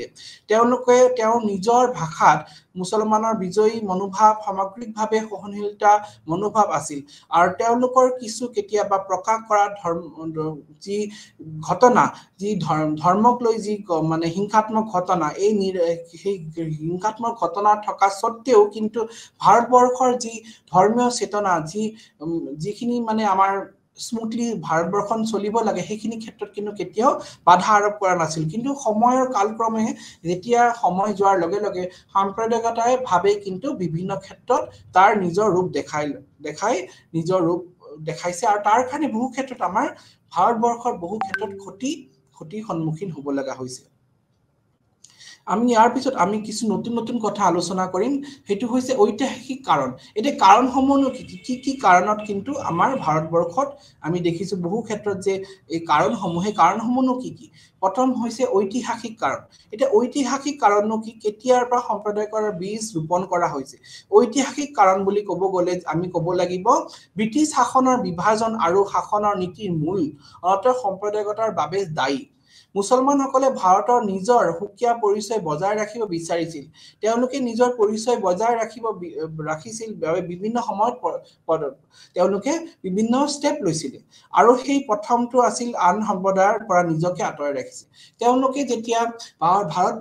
তেওঁলোকে নিজৰ ভাষাত মুছলমানৰ বিজয়ী মনোভাৱ সামগ্ৰিকভাৱে সহনশীলতা মনোভাৱ আছিল আৰু তেওঁলোকৰ কিছু কেতিয়াবা প্ৰকাশ কৰা যি ঘটনা যি ধৰ্মক লৈ যি মানে হিংসাত্মক ঘটনা এই হিংসাত্মক ঘটনা থকা সত্ত্বেও কিন্তু ভাৰতবৰ্ষৰ যি ধৰ্মীয় চেতনা যিখিনি মানে আমাৰ স্মুথলি ভাৰতবৰ্ষখন চলিব লাগে সেইখিনি ক্ষেত্ৰত কিন্তু কেতিয়াও বাধা আৰোপ কৰা নাছিল কিন্তু সময়ৰ কালক্ৰমে যেতিয়া সময় যোৱাৰ লগে লগে সাম্প্ৰদায়িকতাই ভাবে কিন্তু বিভিন্ন ক্ষেত্ৰত তাৰ নিজৰ ৰূপ দেখাইছে আৰু তাৰ কাৰণে বহু ক্ষেত্ৰত আমাৰ ভাৰতবৰ্ষৰ বহু ক্ষেত্ৰত ক্ষতিৰ সন্মুখীন হ'ব লগা হৈছে আমি ইয়াৰ পিছত আমি কিছু নতুন কথা আলোচনা কৰিম হেতু হৈছে ঐতিহাসিক কাৰণ এতিয়া কাৰণসমূহনো কি কাৰণত কিন্তু আমাৰ ভাৰতবৰ্ষত আমি দেখিছো বহু ক্ষেত্ৰত যে এই কাৰণসমূহনো কি প্ৰথম হৈছে ঐতিহাসিক কাৰণ এটা ঐতিহাসিক কাৰণনো কি কেতিয়াৰ পৰা সম্প্ৰদায়ৰ বীজ ৰোপণ কৰা হৈছে ঐতিহাসিক কাৰণ বুলি ক'ব গ'লে আমি ক'ব লাগিব ব্ৰিটিছ শাসনৰ বিভাজন আৰু শাসনৰ নীতিৰ মূল সম্প্ৰদায়িকতাৰ বাবে দায়ী মুছলমানসকলে ভাৰতৰ নিজৰ সুকীয়া পৰিচয় বজাই ৰাখিব বিচাৰিছিল তেওঁলোকে নিজৰ পৰিচয় বজাই ৰাখিছিল বিভিন্ন সময়ত তেওঁলোকে বিভিন্ন ষ্টেপ লৈছিল আৰু সেই প্ৰথমটো আছিল আন সম্প্ৰদায়ৰ পৰা নিজকে আঁতৰাই ৰাখিছিল তেওঁলোকে যেতিয়া ভাৰত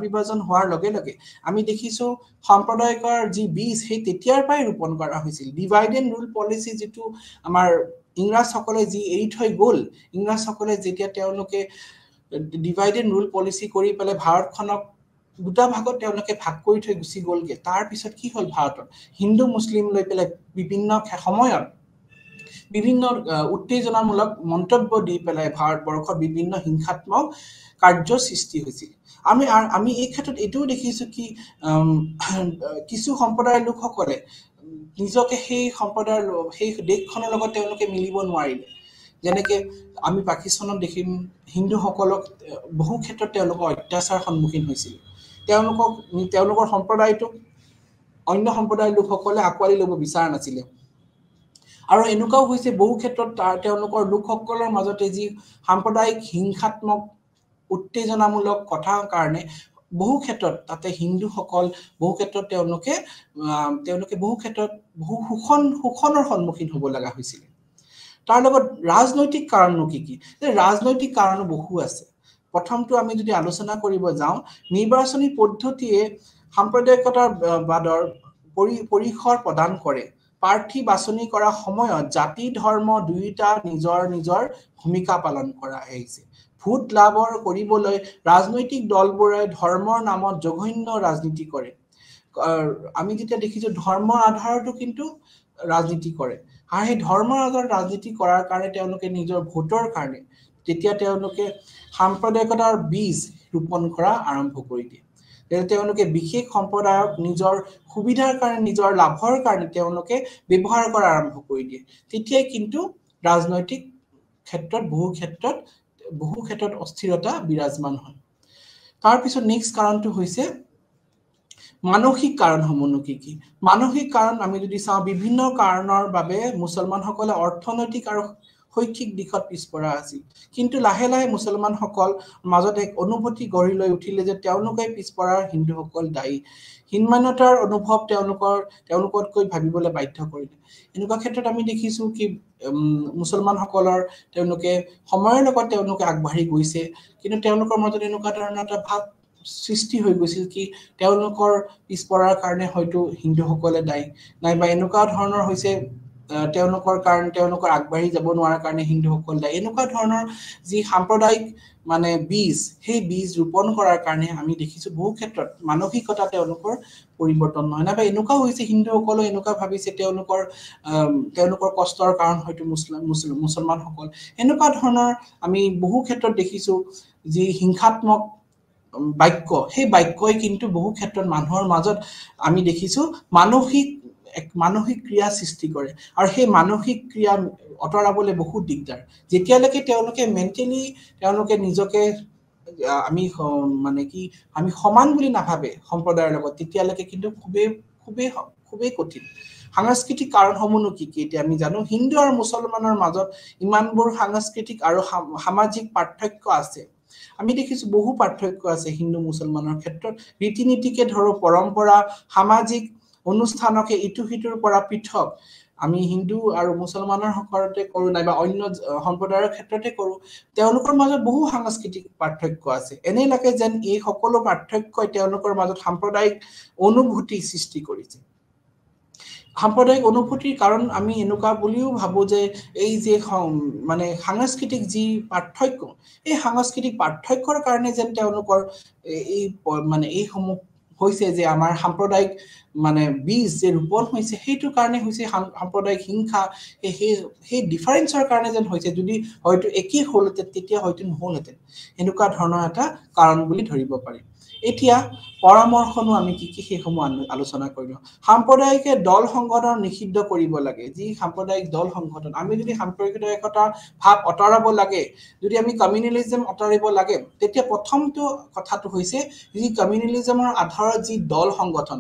বিভাজন হোৱাৰ লগে লগে আমি দেখিছো সাম্প্ৰদায়িকৰ যি বীজ সেই তেতিয়াৰ পৰাই ৰোপণ কৰা হৈছিল ডিভাইড এণ্ড ৰুল পলিচি যিটো আমাৰ ইংৰাজসকলে যি এৰি থৈ গ'ল ইংৰাজসকলে যেতিয়া তেওঁলোকে ডিভাইড এণ্ড ৰুল পলিচি কৰি পেলাই ভাৰতখনক দুটা ভাগত তেওঁলোকে ভাগ কৰি থৈ গুচি গ'লগে তাৰ পিছত কি হ'ল ভাৰতত হিন্দু মুছলিম লৈ পেলাই বিভিন্ন সময়ত বিভিন্ন উত্তেজনামূলক মন্তব্য দি পেলাই ভাৰতবৰ্ষত বিভিন্ন হিংসাত্মক কাৰ্য সৃষ্টি হৈছিল আমি এই ক্ষেত্ৰত এটোও দেখিছো কি কিছু সম্প্ৰদায়ৰ লোকসকলে নিজকে সেই সম্প্ৰদায়ৰ সেই দেশখনৰ লগত তেওঁলোকে মিলিব নোৱাৰিলে যেনেকে আমি পাকিস্তানত দেখিম হিন্দুসকলক বহু ক্ষেত্ৰত তেওঁলোকৰ অত্যাচাৰ সন্মুখীন হৈছিল তেওঁলোকৰ সম্প্ৰদায়টো অন্য সম্প্ৰদায়ৰ লোকসকলে আকোৱালি ল'ব বিচৰা নাছিলে আৰু এনেকুৱাও হৈছে বহু ক্ষেত্ৰত তেওঁলোকৰ লোকসকলৰ মাজতে যি সাম্প্ৰদায়িক হিংসাত্মক উত্তেজনামূলক কথাৰ কাৰণে বহু ক্ষেত্ৰত তাতে হিন্দুসকল বহু ক্ষেত্ৰত তেওঁলোকে বহু ক্ষেত্ৰত বহু শোষণৰ সন্মুখীন হ'ব লগা হৈছিল তাৰ লগত ৰাজনৈতিক কাৰণনো কি ৰাজনৈতিক কাৰণ বহু আছে প্ৰথমটো আমি যদি আলোচনা কৰিব যাওঁ নিৰ্বাচনী পদ্ধতিয়ে সাম্প্ৰদায়িকতাৰ বাদৰ পৰিসৰ প্ৰদান কৰে প্ৰাৰ্থী বাছনি কৰা সময়ত জাতি ধৰ্ম দুয়োটা নিজৰ ভূমিকা পালন কৰা হৈছে ভোট লাভৰ কৰিবলৈ ৰাজনৈতিক দলবোৰে ধৰ্মৰ নামত জঘন্য ৰাজনীতি কৰে আমি যেতিয়া দেখিছো ধৰ্মৰ আধাৰতো কিন্তু ৰাজনীতি কৰে আৰু এই ধৰ্মৰ আধাৰত ৰাজনীতি কৰাৰ কাৰণে তেওঁলোকে নিজৰ ভোটৰ কাৰণে যেতিয়া তেওঁলোকে সাম্প্ৰদায়িকতাৰ বীজ ৰোপণ কৰা আৰম্ভ কৰি দিয়ে তেওঁলোকে বিশেষ সম্প্ৰদায়ক নিজৰ সুবিধাৰ কাৰণে নিজৰ লাভৰ কাৰণে তেওঁলোকে ব্যৱহাৰ কৰা আৰম্ভ কৰি দিয়ে তেতিয়াই কিন্তু ৰাজনৈতিক ক্ষেত্ৰত বহু ক্ষেত্ৰত অস্থিৰতা বিৰাজমান হয় তাৰ পিছত নেক্সট কাৰণটো হৈছে মানসিক কাৰণসমূহনো কি মানসিক কাৰণ আমি যদি চাওঁ বিভিন্ন কাৰণৰ বাবে মুছলমানসকলে অৰ্থনৈতিক আৰু শৈক্ষিক দিশত পিছপৰা আছিল কিন্তু লাহে লাহে মুছলমানসকল মাজত এক অনুভূতি গঢ়ি লৈ উঠিলে যে তেওঁলোকে পিছপৰাৰ হিন্দুসকল দায়ী হীনমান্যতাৰ অনুভৱ তেওঁলোকতকৈ ভাবিবলৈ বাধ্য কৰিলে এনেকুৱা ক্ষেত্ৰত আমি দেখিছো কি মুছলমানসকলৰ তেওঁলোকে সময়ৰ লগত তেওঁলোকে আগবাঢ়ি গৈছে কিন্তু তেওঁলোকৰ মাজত এনেকুৱা ধৰণৰ এটা ভাৱ সৃষ্টি হৈ গৈছিল কি তেওঁলোকৰ পিছপৰাৰ কাৰণে হয়তো হিন্দুসকলে দায়ী নাইবা এনেকুৱা ধৰণৰ হৈছে তেওঁলোকৰ কাৰণ তেওঁলোকৰ আগবাঢ়ি যাব নোৱাৰাৰ কাৰণে হিন্দুসকল দায়ী এনেকুৱা ধৰণৰ যি সাম্প্ৰদায়িক মানে বীজ সেই বীজ ৰোপণ কৰাৰ কাৰণে আমি দেখিছো বহু ক্ষেত্ৰত মানসিকতা তেওঁলোকৰ পৰিৱৰ্তন নহয় নাইবা এনেকুৱা হৈছে হিন্দুসকলে এনেকুৱা ভাবিছে তেওঁলোকৰ কষ্টৰ কাৰণ হয়তো মুছলমানসকল এনেকুৱা ধৰণৰ আমি বহু ক্ষেত্ৰত দেখিছো যি হিংসাত্মক বাক্য সেই বাক্যই কিন্তু বহু ক্ষেত্ৰত মানুহৰ মাজত আমি দেখিছো মানসিক ক্ৰিয়া সৃষ্টি কৰে আৰু সেই মানসিক ক্ৰিয়া অতৰাবলৈ বহুত দিগদাৰ যেতিয়ালৈকে তেওঁলোকে মেন্টেলি তেওঁলোকে নিজকে আমি মানে কি আমি সমান বুলি নাভাবে সম্প্ৰদায়ৰ লগত তেতিয়ালৈকে কিন্তু খুবেই কঠিন সাংস্কৃতিক কাৰণসমূহনো কি এতিয়া আমি জানো হিন্দু আৰু মুছলমানৰ মাজত ইমানবোৰ সাংস্কৃতিক আৰু সামাজিক পাৰ্থক্য আছে আমি দেখিছো বহু পাৰ্থক্য আছে হিন্দু মুছলমানৰ ক্ষেত্ৰত ৰীতি-নীতিকে ধৰো পৰম্পৰা সামাজিক অনুষ্ঠানকে ইটো সিটোৰ পৰা পৃথক আমি হিন্দু আৰু মুছলমানৰ সকলতে কৰো নাইবা অন্য সম্প্ৰদায়ৰ ক্ষেত্ৰতে কৰো তেওঁলোকৰ মাজত বহু সাংস্কৃতিক পাৰ্থক্য আছে এনে লাগে যেন এই সকলো পাৰ্থক্যই তেওঁলোকৰ মাজত সাম্প্ৰদায়িক অনুভূতি সৃষ্টি কৰিছে সাম্প্ৰদায়িক অনুভূতিৰ কাৰণ আমি এনেকুৱা বুলিও ভাবো যে এই যে মানে সাংস্কৃতিক যি পাৰ্থক্য এই সাংস্কৃতিক পাৰ্থক্যৰ কাৰণে যেন তেওঁলোকৰ এই মানে এই সমূহ হৈছে যে আমাৰ সাম্প্ৰদায়িক মানে বীজ যে ৰোপণ হৈছে সেইটো কাৰণে হৈছে সাম্প্ৰদায়িক হিংসা সেই ডিফাৰেন্সৰ কাৰণে যেন হৈছে যদি হয়তো একেই হ'লহেঁতেন তেতিয়া হয়তো নহ'লহেঁতেন এনেকুৱা ধৰণৰ এটা কাৰণ বুলি ধৰিব পাৰি এতিয়া পৰামৰ্শনো আমি কি সেইসমূহ আলোচনা কৰিলো সাম্প্ৰদায়িক দল সংগঠন নিষিদ্ধ কৰিব লাগে যি সাম্প্ৰদায়িক দল সংগঠন আমি যদি সাম্প্ৰদায়িকতা ভাৱ অতৰাব লাগে যদি আমি কমিউনেলিজম অতৰাব লাগে তেতিয়া প্ৰথমটো কথাটো হৈছে যি কমিউনেলিজমৰ আধাৰত যি দল সংগঠন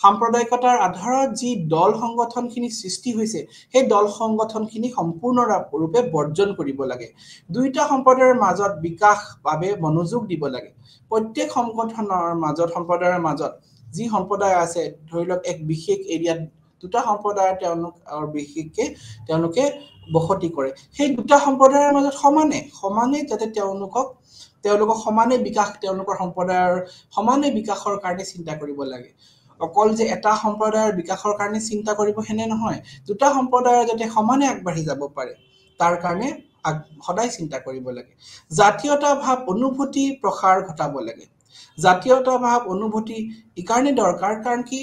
সাম্প্ৰদায়িকতাৰ আধাৰত যি দল সংগঠনখিনি সৃষ্টি হৈছে সেই দল সংগঠনখিনি সম্পূৰ্ণৰূপে বৰ্জন কৰিব লাগে দুইটা সম্প্ৰদায়ৰ মাজত বিকাশ বাবে মনোযোগ দিব লাগে প্ৰত্যেক সংগঠনৰ মাজত সম্প্ৰদায়ৰ মাজত যি সম্প্ৰদায় আছে ধৰি লওক এক বিশেষ এৰিয়াত দুটা সম্প্ৰদায়ৰ বিশেষকে তেওঁলোকে বসতি কৰে সেই দুটা সম্প্ৰদায়ৰ মাজত সমানে যাতে তেওঁলোকক সমানে বিকাশ তেওঁলোকৰ সম্প্ৰদায়ৰ সমানে বিকাশৰ কাৰণে চিন্তা কৰিব লাগে অকল যে এটা সম্প্ৰদায়ৰ বিকাশৰ কাৰণে চিন্তা কৰিব হেনে নহয় দুটা সম্প্ৰদায়ৰ যাতে সমানে আগবাঢ়ি যাব পাৰে তাৰ কাৰণে সদায় চিন্তা কৰিব লাগে জাতীয়তা ভাৱ অনুভূতি প্ৰসাৰ ঘটাব লাগে জাতীয়তা ভাৱ অনুভূতি এই কাৰণে দৰকাৰ কাৰণ কি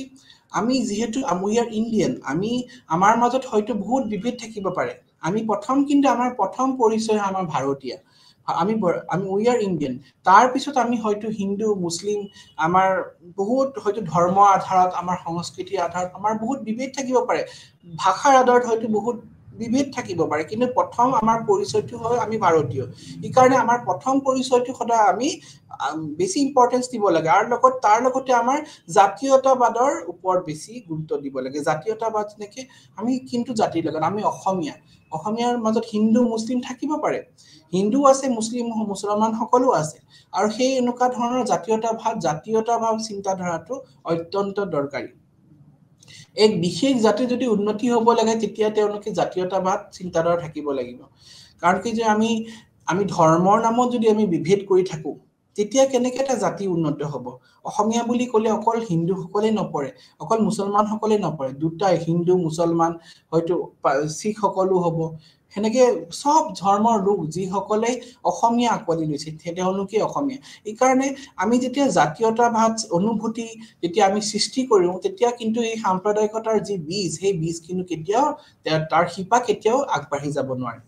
আমি যেহেতু আমি আৰ ইন্ডিয়ান আমি আমাৰ মাজত হয়তো বহুত বিভেদ থাকিব পাৰে আমি কিন্তু আমাৰ প্ৰথম পৰিচয় আমাৰ ভাৰতীয় আমি উই আৰ ইন্ডিয়ান তাৰ পিছত আমি হয়তো হিন্দু মুসলিম আমাৰ বহুত হয়তো ধৰ্ম আধাৰত আমাৰ সংস্কৃতিৰ আধাৰত আমাৰ বহুত বিভেদ থাকিব পাৰে ভাষাৰ আধাৰত হয়তো বহুত বিভেদ থাকিব পাৰে কিন্তু প্ৰথম আমাৰ পৰিচয়টো হয় আমি ভাৰতীয় এই কাৰণে আমাৰ প্ৰথম পৰিচয়টো সদায় আমি বেছি ইম্পৰ্টেন্স দিব লাগে আৰু তাৰ লগতে আমাৰ জাতীয়তাবাদৰ ওপৰত বেছি গুৰুত্ব দিব লাগে জাতীয়তাবাদ নেকি আমি কিন্তু জাতিৰ লগত আমি অসমীয়াৰ মাজত হিন্দু মুসলিম থাকিব পাৰে হিন্দু আছে মুছলমান সকলো আছে আৰু সেই এনেকুৱা ধৰণৰ জাতীয়তাভাৱ চিন্তাধাৰাটো অত্যন্ত দৰকাৰী এক বিশেষ জাতি যদি উন্নতি হ'ব লাগে তেতিয়া তেওঁলোকে জাতীয়তাবাদ চিন্তাধাৰা থাকিব লাগিব কাৰণ কি যে আমি ধৰ্মৰ নামত যদি আমি বিভেদ কৰি থাকো তেতিয়া কেনেকৈ এটা জাতি উন্নত হ'ব অসমীয়া বুলি ক'লে অকল হিন্দু সকলে নপৰে অকল মুছলমান সকলে নপৰে দুটাই হিন্দু মুছলমান হয়তো শিখ সকলো হ'ব হেনেকে সব ধৰ্মৰ লোক যি সকলে অসমীয়া আকোৱালি লৈছে তেওঁলোকে অসমীয়া এই কাৰণে আমি যেতিয়া জাতীয়তাবাদ অনুভূতি যেতিয়া আমি সৃষ্টি কৰিম তেতিয়া কিন্তু এই সাম্প্ৰদায়িকতাৰ যি বীজ সেই বীজ কিন্তু কেতিয়াও তাৰ শিপা কেতিয়াও আগবাঢ়ি যাব নোৱাৰে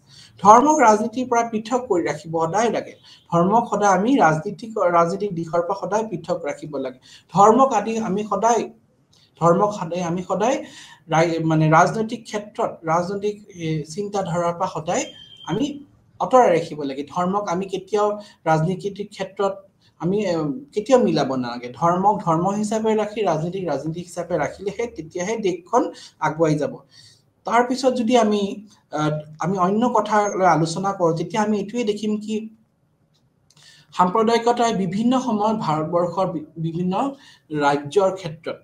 ধৰ্মক ৰাজনীতিৰ পৰা পৃথক কৰি ৰাখিব সদায় লাগে ধৰ্মক সদায় আমি ৰাজনীতিক দিশৰ পৰা সদায় পৃথক ৰাখিব লাগে ধৰ্মক আমি সদায় মানে ৰাজনৈতিক ক্ষেত্ৰত ৰাজনৈতিক চিন্তাধাৰাৰ পৰা সদায় আমি অতৰাই ৰাখিব লাগে ধৰ্মক আমি কেতিয়াও ৰাজনীতিক ক্ষেত্ৰত আমি কেতিয়াও মিলাব নালাগে ধৰ্মক ধৰ্ম হিচাপে ৰাখি ৰাজনীতিক হিচাপে ৰাখিলেহে তেতিয়াহে দেশখন আগুৱাই যাব তাৰ পিছত যদি আমি অন্য কথা লৈ আলোচনা কৰোঁ তেতিয়া আমি এটোৱে দেখিম কি সাম্প্ৰদায়িকতাই বিভিন্ন সময়ত ভাৰতবৰ্ষৰ বিভিন্ন ৰাজ্যৰ ক্ষেত্ৰত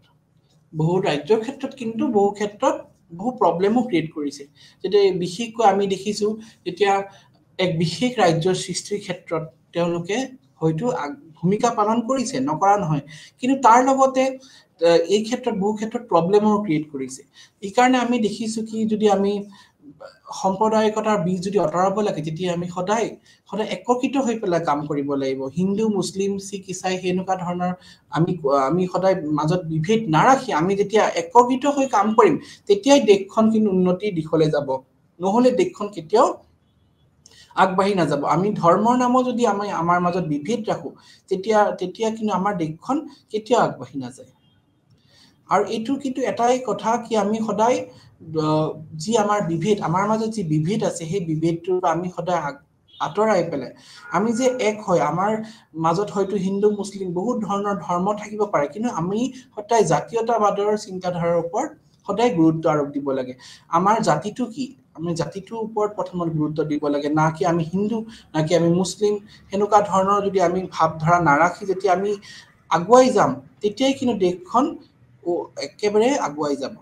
বহু ৰাজ্যৰ ক্ষেত্ৰত কিন্তু বহু ক্ষেত্ৰত বহু প্ৰবলেমো ক্ৰিয়েট কৰিছে যেতে বিশেষকৈ আমি দেখিছো এতিয়া এক বিশেষ ৰাজ্যৰ সৃষ্টিৰ ক্ষেত্ৰত তেওঁলোকে হয়তো ভূমিকা পালন কৰিছে নকৰা নহয় কিন্তু তাৰ লগতে এই ক্ষেত্ৰত বহু ক্ষেত্ৰত প্ৰবলেমো ক্ৰিয়েট কৰিছে এই কাৰণে আমি দেখিছো কি যদি আমি সম্প্ৰদায়িকতাৰ বীজ যদি অতৰাব লাগে তেতিয়া আমি সদায় একত্ৰিত হৈ পেলাই কাম কৰিব লাগিব হিন্দু মুছলিম শিখ ইসাই হেনুকা ধৰণৰ আমি সদায় মাজত বিভেদ নাৰাখি আমি যেতিয়া একত্ৰিত হৈ কাম কৰিম তেতিয়াই দেশখন কিন্তু উন্নতিৰ দিশলৈ যাব নহলে দেশখন কেতিয়াও আগবাঢ়ি নাযাব আমি ধৰ্মৰ নামত যদি আমি আমাৰ মাজত বিভেদ ৰাখো তেতিয়া কিন্তু আমাৰ দেশখন কেতিয়াও আগবাঢ়ি নাযায় আৰু এটো কিন্তু এটাই কথা কি আমি সদায় যি আমাৰ বিভেদ আমাৰ মাজত যি বিভেদ আছে সেই বিভেদটোৰ আমি সদায় আতৰাই পেলাই আমি যে এক হয় আমাৰ মাজত হয়তো হিন্দু মুছলিম বহুত ধৰণৰ ধৰ্ম থাকিব পাৰে কিন্তু আমি সদায় জাতীয়তাবাদৰ চিন্তাধাৰাৰ ওপৰত সদায় গুৰুত্ব আৰোপ দিব লাগে আমাৰ জাতিটো কি আমি জাতিটোৰ ওপৰত প্ৰথমত গুৰুত্ব দিব লাগে না কি আমি হিন্দু না কি আমি মুছলিম হেনুকা ধৰণৰ যদি আমি ভাবধাৰা নাৰাখি যেতিয়া আমি আগুৱাই যাম তেতিয়াই কিন্তু দেশখন একেবাৰে আগুৱাই যাব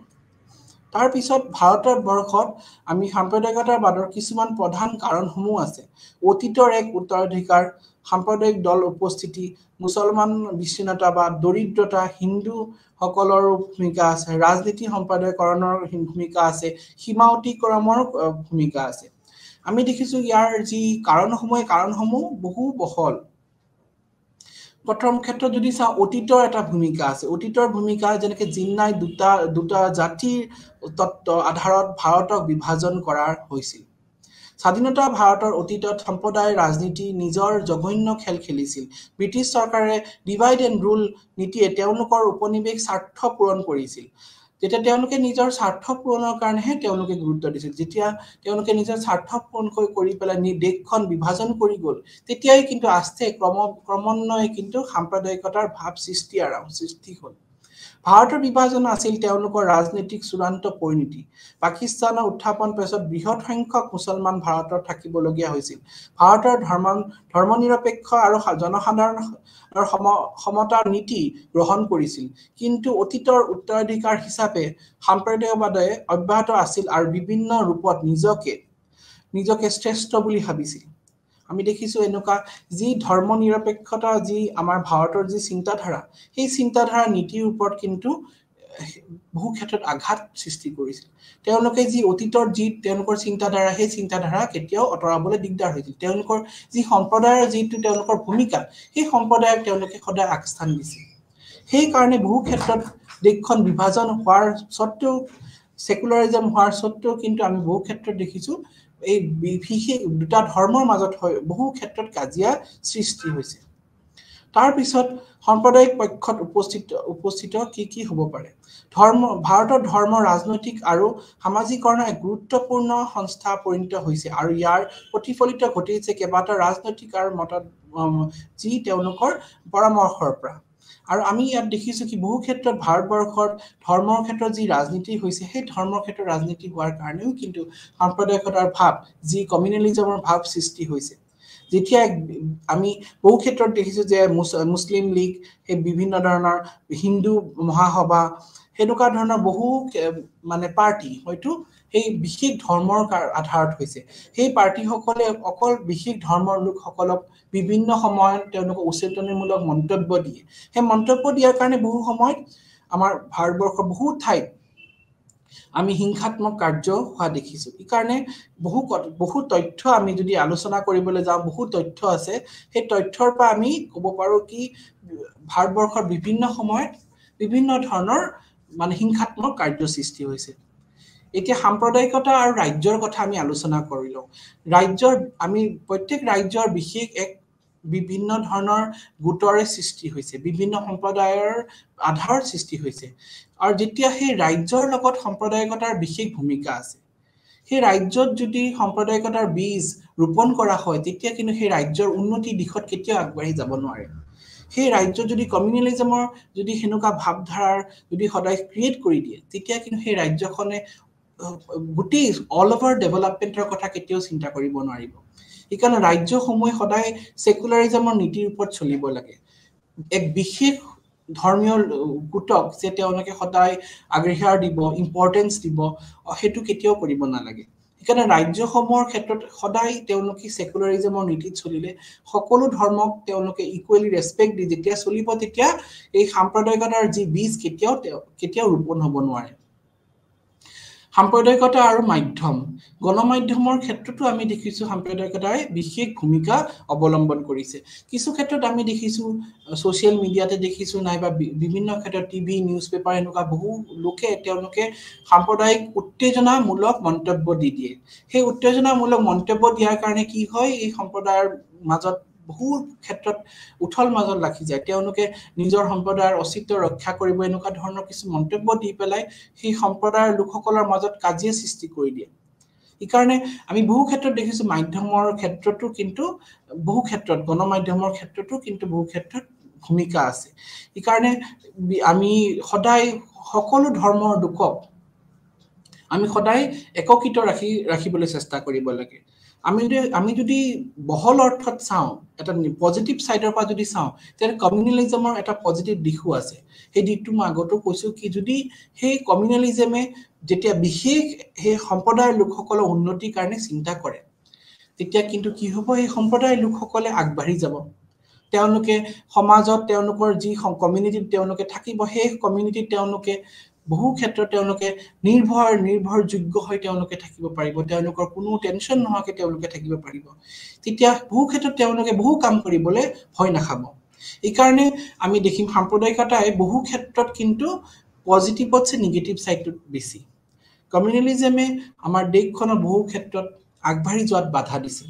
তাৰ পিছত ভাৰতৰ বৰ্ষত আমি সাম্প্ৰদায়িকতাৰ বাদৰ কিছুমান প্ৰধান কাৰণসমূহ আছে অতীতৰ এক উত্তৰাধিকাৰ সাম্প্ৰদায়িক দল উপস্থিতি মুছলমান বিচ্ছিন্নতাবাদ দৰিদ্ৰতা হিন্দু সকলৰ ভূমিকা আছে ৰাজনীতি সম্প্ৰদায়কৰণৰ ভূমিকা আছে সীমা অতিক্ৰমৰ ভূমিকা আছে আমি দেখিছো ইয়াৰ যি কাৰণসমূহ বহু বহল প্ৰথম ক্ষেত্ৰত যদি চাও অতীতৰ এটা ভূমিকা আছে অতীতৰ ভূমিকা যেনেকৈ জিন্নাই দুটা জাতিৰ তত্ত্ব আধাৰত ভাৰতক বিভাজন কৰা হৈছিল স্বাধীনতা ভাৰতৰ অতীতত সম্প্ৰদায় ৰাজনীতি নিজৰ জঘন্য খেল খেলিছিল ব্ৰিটিছ চৰকাৰে ডিভাইড এণ্ড ৰুল নীতিয়ে তেওঁলোকৰ উপনিবেশ স্বাৰ্থ পূৰণ কৰিছিল যেতিয়া তেওঁলোকে নিজৰ স্বাৰ্থ পূৰণৰ কাৰণেহে তেওঁলোকে গুৰুত্ব দিছিল যেতিয়া তেওঁলোকে নিজৰ স্বাৰ্থ পূৰণ কৰি পেলাই দেশখন বিভাজন কৰি গল তেতিয়াই কিন্তু আস্থে ক্ৰমান্বয়ে কিন্তু সাম্প্ৰদায়িকতাৰ ভাৱ সৃষ্টি হ'ল ভাৰতৰ বিভাজন আছিল তেওঁলোকৰ ৰাজনৈতিক চূড়ান্ত পৰিণতি পাকিস্তানৰ উত্থাপন পিছত বৃহৎ সংখ্যক মুছলমান ভাৰতত থাকিবলগীয়া হৈছিল ভাৰতৰ ধৰ্মনিৰপেক্ষ আৰু জনসাধাৰণৰ সমতাৰ নীতি গ্ৰহণ কৰিছিল কিন্তু অতীতৰ উত্তৰাধিকাৰ হিচাপে সাম্প্ৰদায়িকবাদে অব্যাহত আছিল আৰু বিভিন্ন ৰূপত নিজকে শ্ৰেষ্ঠ বুলি ভাবিছিল আমি দেখিছো এনেকুৱা যি ধৰ্মনিৰপেক্ষতা যি আমাৰ ভাৰতৰ যি চিন্তাধাৰা সেই চিন্তাধাৰা নীতিৰ ওপৰত কিন্তু বহু ক্ষেত্ৰত আঘাত সৃষ্টি কৰিছিল তেওঁলোকে যি অতীতৰ যি তেওঁলোকৰ চিন্তাধাৰা সেই চিন্তাধাৰা কেতিয়াও অতৰাবলৈ দিগদাৰ হৈছিল তেওঁলোকৰ যি সম্প্ৰদায়ৰ যিটো তেওঁলোকৰ ভূমিকা সেই সম্প্ৰদায়ক তেওঁলোকে সদায় আগস্থান দিছিল সেই কাৰণে বহু ক্ষেত্ৰত দেশখন বিভাজন হোৱাৰ সত্ত্বেও সেকুলাৰিজম হোৱাৰ সত্ত্বেও কিন্তু আমি বহু ক্ষেত্ৰত দেখিছো এই বিশেষ দুটা ধৰ্মৰ মাজত বহু ক্ষেত্ৰত কাজিয়া সৃষ্টি হৈছে তাৰ পিছত সাম্প্ৰদায়িক পক্ষত উপস্থিত কি হ'ব পাৰে ভাৰতৰ ধৰ্ম ৰাজনৈতিক আৰু সামাজিকৰণৰ এক গুৰুত্বপূৰ্ণ সংস্থা পৰিণত হৈছে আৰু ইয়াৰ প্ৰতিফলিত ঘটিছে কেইবাটাও ৰাজনৈতিক আৰু মতত যি তেওঁলোকৰ পৰামৰ্শৰ পৰা আৰু আমি ইয়াত দেখিছো কি বহু ক্ষেত্ৰত ভাৰতবৰ্ষৰ ধৰ্মৰ ক্ষেত্ৰত যি ৰাজনীতি হৈছে সেই ধৰ্মৰ ক্ষেত্ৰত ৰাজনীতি হোৱাৰ কাৰণেও কিন্তু সাম্প্ৰদায়িকতাৰ ভাৱ যি কমিউনেলিজমৰ ভাৱ সৃষ্টি হৈছে যেতিয়া আমি বহু ক্ষেত্ৰত দেখিছো যে মুছলিম লীগ এই বিভিন্ন ধৰণৰ হিন্দু মহাসভা হেনুকা ধৰণৰ বহু মানে পাৰ্টি হয়তো সেই বিশেষ ধৰ্মৰ আধাৰত হৈছে সেই পাৰ্টি সকলে অকল বিশেষ ধৰ্মৰ লোকসকলক বিভিন্ন সময়ত তেওঁলোক উচেতনিমূলক মন্তব্য দিয়ে সেই মন্তব্য দিয়াৰ কাৰণে বহু সময়ত আমাৰ ভাৰতবৰ্ষৰ বহু ঠাইত আমি হিংসাত্মক কাৰ্য হোৱা দেখিছো এই কাৰণে বহু তথ্য আমি যদি আলোচনা কৰিবলৈ যাওঁ বহু তথ্য আছে সেই তথ্যৰ পৰা আমি ক'ব পাৰো কি ভাৰতবৰ্ষৰ বিভিন্ন সময়ত বিভিন্ন ধৰণৰ মানে হিংসাত্মক কাৰ্য সৃষ্টি হৈছে এতিয়া সাম্প্ৰদায়িকতা আৰু ৰাজ্যৰ কথা আমি আলোচনা কৰিলো আমি প্ৰত্যেক ৰাজ্যৰ বিশেষ এক বিভিন্ন ধৰণৰ গোটৰে সৃষ্টি হৈছে বিভিন্ন সম্প্ৰদায়ৰ আধাৰৰ সৃষ্টি হৈছে আৰু যেতিয়া সেই ৰাজ্যৰ লগত সম্প্ৰদায়িকতাৰ বিশেষ ভূমিকা আছে সেই ৰাজ্যত যদি সম্প্ৰদায়িকতাৰ বীজ ৰোপণ কৰা হয় তেতিয়া কিন্তু সেই ৰাজ্যৰ উন্নতিৰ দিশত কেতিয়াও আগবাঢ়ি যাব নোৱাৰে সেই ৰাজ্যত যদি কমিউনেলিজমৰ যদি হেনুকা ভাবধাৰাৰ যদি সদায় ক্ৰিয়েট কৰি দিয়ে তেতিয়া কিন্তু সেই ৰাজ্যখনে গোটেই অল ওভাৰ ডেভেলপমেণ্টৰ কথা কেতিয়াও চিন্তা কৰিব নোৱাৰিব সেইকাৰণে ৰাজ্যসমূহে সদায় সেকুলাৰিজমৰ নীতিৰ ওপৰত চলিব লাগে এক বিশেষ ধৰ্মীয় গোটক যে তেওঁলোকে সদায় আগ্ৰহ দিব ইম্পৰ্টেন্স দিব হেতু কেতিয়াও কৰিব নালাগে সেইকাৰণে ৰাজ্যসমূহৰ ক্ষেত্ৰত সদায় তেওঁলোকে সেকুলাৰিজমৰ নীতিত চলিলে সকলো ধৰ্মক তেওঁলোকে ইকুৱেলি ৰেসপেক্ট দি যেতিয়া চলিব তেতিয়া এই সাম্প্ৰদায়িকতাৰ যি বীজ কেতিয়াও ৰোপণ হ'ব নোৱাৰে সাম্প্ৰদায়িকতা আৰু মাধ্যম গণমাধ্যমৰ ক্ষেত্ৰতো আমি দেখিছো সাম্প্ৰদায়িকতাই বিশেষ ভূমিকা অৱলম্বন কৰিছে কিছু ক্ষেত্ৰত আমি দেখিছো সোশ্যাল মিডিয়াতে দেখিছো নাইবা বিভিন্ন ক্ষেত্ৰত টিভি নিউজ পেপাৰ এনেকুৱা বহু লোকে তেওঁলোকে সাম্প্ৰদায়িক উত্তেজনামূলক মন্তব্য দি দিয়ে সেই উত্তেজনামূলক মন্তব্য দিয়াৰ কাৰণে কি হয় এই সম্প্ৰদায়ৰ মাজত বহু ক্ষেত্ৰত উঠল মাজত ৰাখি যায় তেওঁলোকে নিজৰ সম্প্ৰদায়ৰ অস্তিত্ব ৰক্ষা কৰিব এনেকুৱা ধৰণৰ কিছু মন্তব্য দি পেলাই সেই সম্প্ৰদায়ৰ লোকসকলৰ মাজত কাজিয়া সৃষ্টি কৰি দিয়ে ইকাৰণে আমি বহু ক্ষেত্ৰত দেখিছো মাধ্যমৰ ক্ষেত্ৰতো কিন্তু বহু ক্ষেত্ৰত গণমাধ্যমৰ ক্ষেত্ৰতো কিন্তু বহু ক্ষেত্ৰত ভূমিকা আছে ইকাৰণে আমি সদায় সকলো ধৰ্মৰ লোকক আমি সদায় একত্ৰিত ৰাখিবলৈ চেষ্টা কৰিব লাগে আমি যদি বহল অৰ্থত চাওঁ এটা পজিটিভ সাইডৰ পৰা যদি চাওঁ তেনে কমিউনালিজমৰ এটা পজিটিভ দিশো আছে সেই দিকটো মই আগতো কৈছো কি যদি সেই কমিউনালিজমে যেতিয়া বিশেষ সেই সম্প্ৰদায়ৰ লোকসকলৰ উন্নতিৰ কাৰণে চিন্তা কৰে তেতিয়া কিন্তু কি হ'ব এই সম্প্ৰদায়ৰ লোকসকলে আগবাঢ়ি যাব তেওঁলোকে সমাজত তেওঁলোকৰ যি কমিউনিটিত তেওঁলোকে থাকিব সেই কমিউনিটিত তেওঁলোকে বহু ক্ষেত্ৰত তেওঁলোকে নিৰ্ভৰযোগ্য হৈ তেওঁলোকে থাকিব পাৰিব তেওঁলোকৰ কোনো টেনচন নোহোৱাকৈ তেওঁলোকে থাকিব পাৰিব তেতিয়া বহু ক্ষেত্ৰত তেওঁলোকে বহু কাম কৰিবলৈ ভয় নাখাব এই কাৰণে আমি দেখিম সাম্প্ৰদায়িকতাই বহু ক্ষেত্ৰত কিন্তু পজিটিভতছে নেগেটিভ সাইডটো বেছি কমিউনালিজমে আমাৰ দেশখনৰ বহু ক্ষেত্ৰত আগবাঢ়ি যোৱাত বাধা দিছে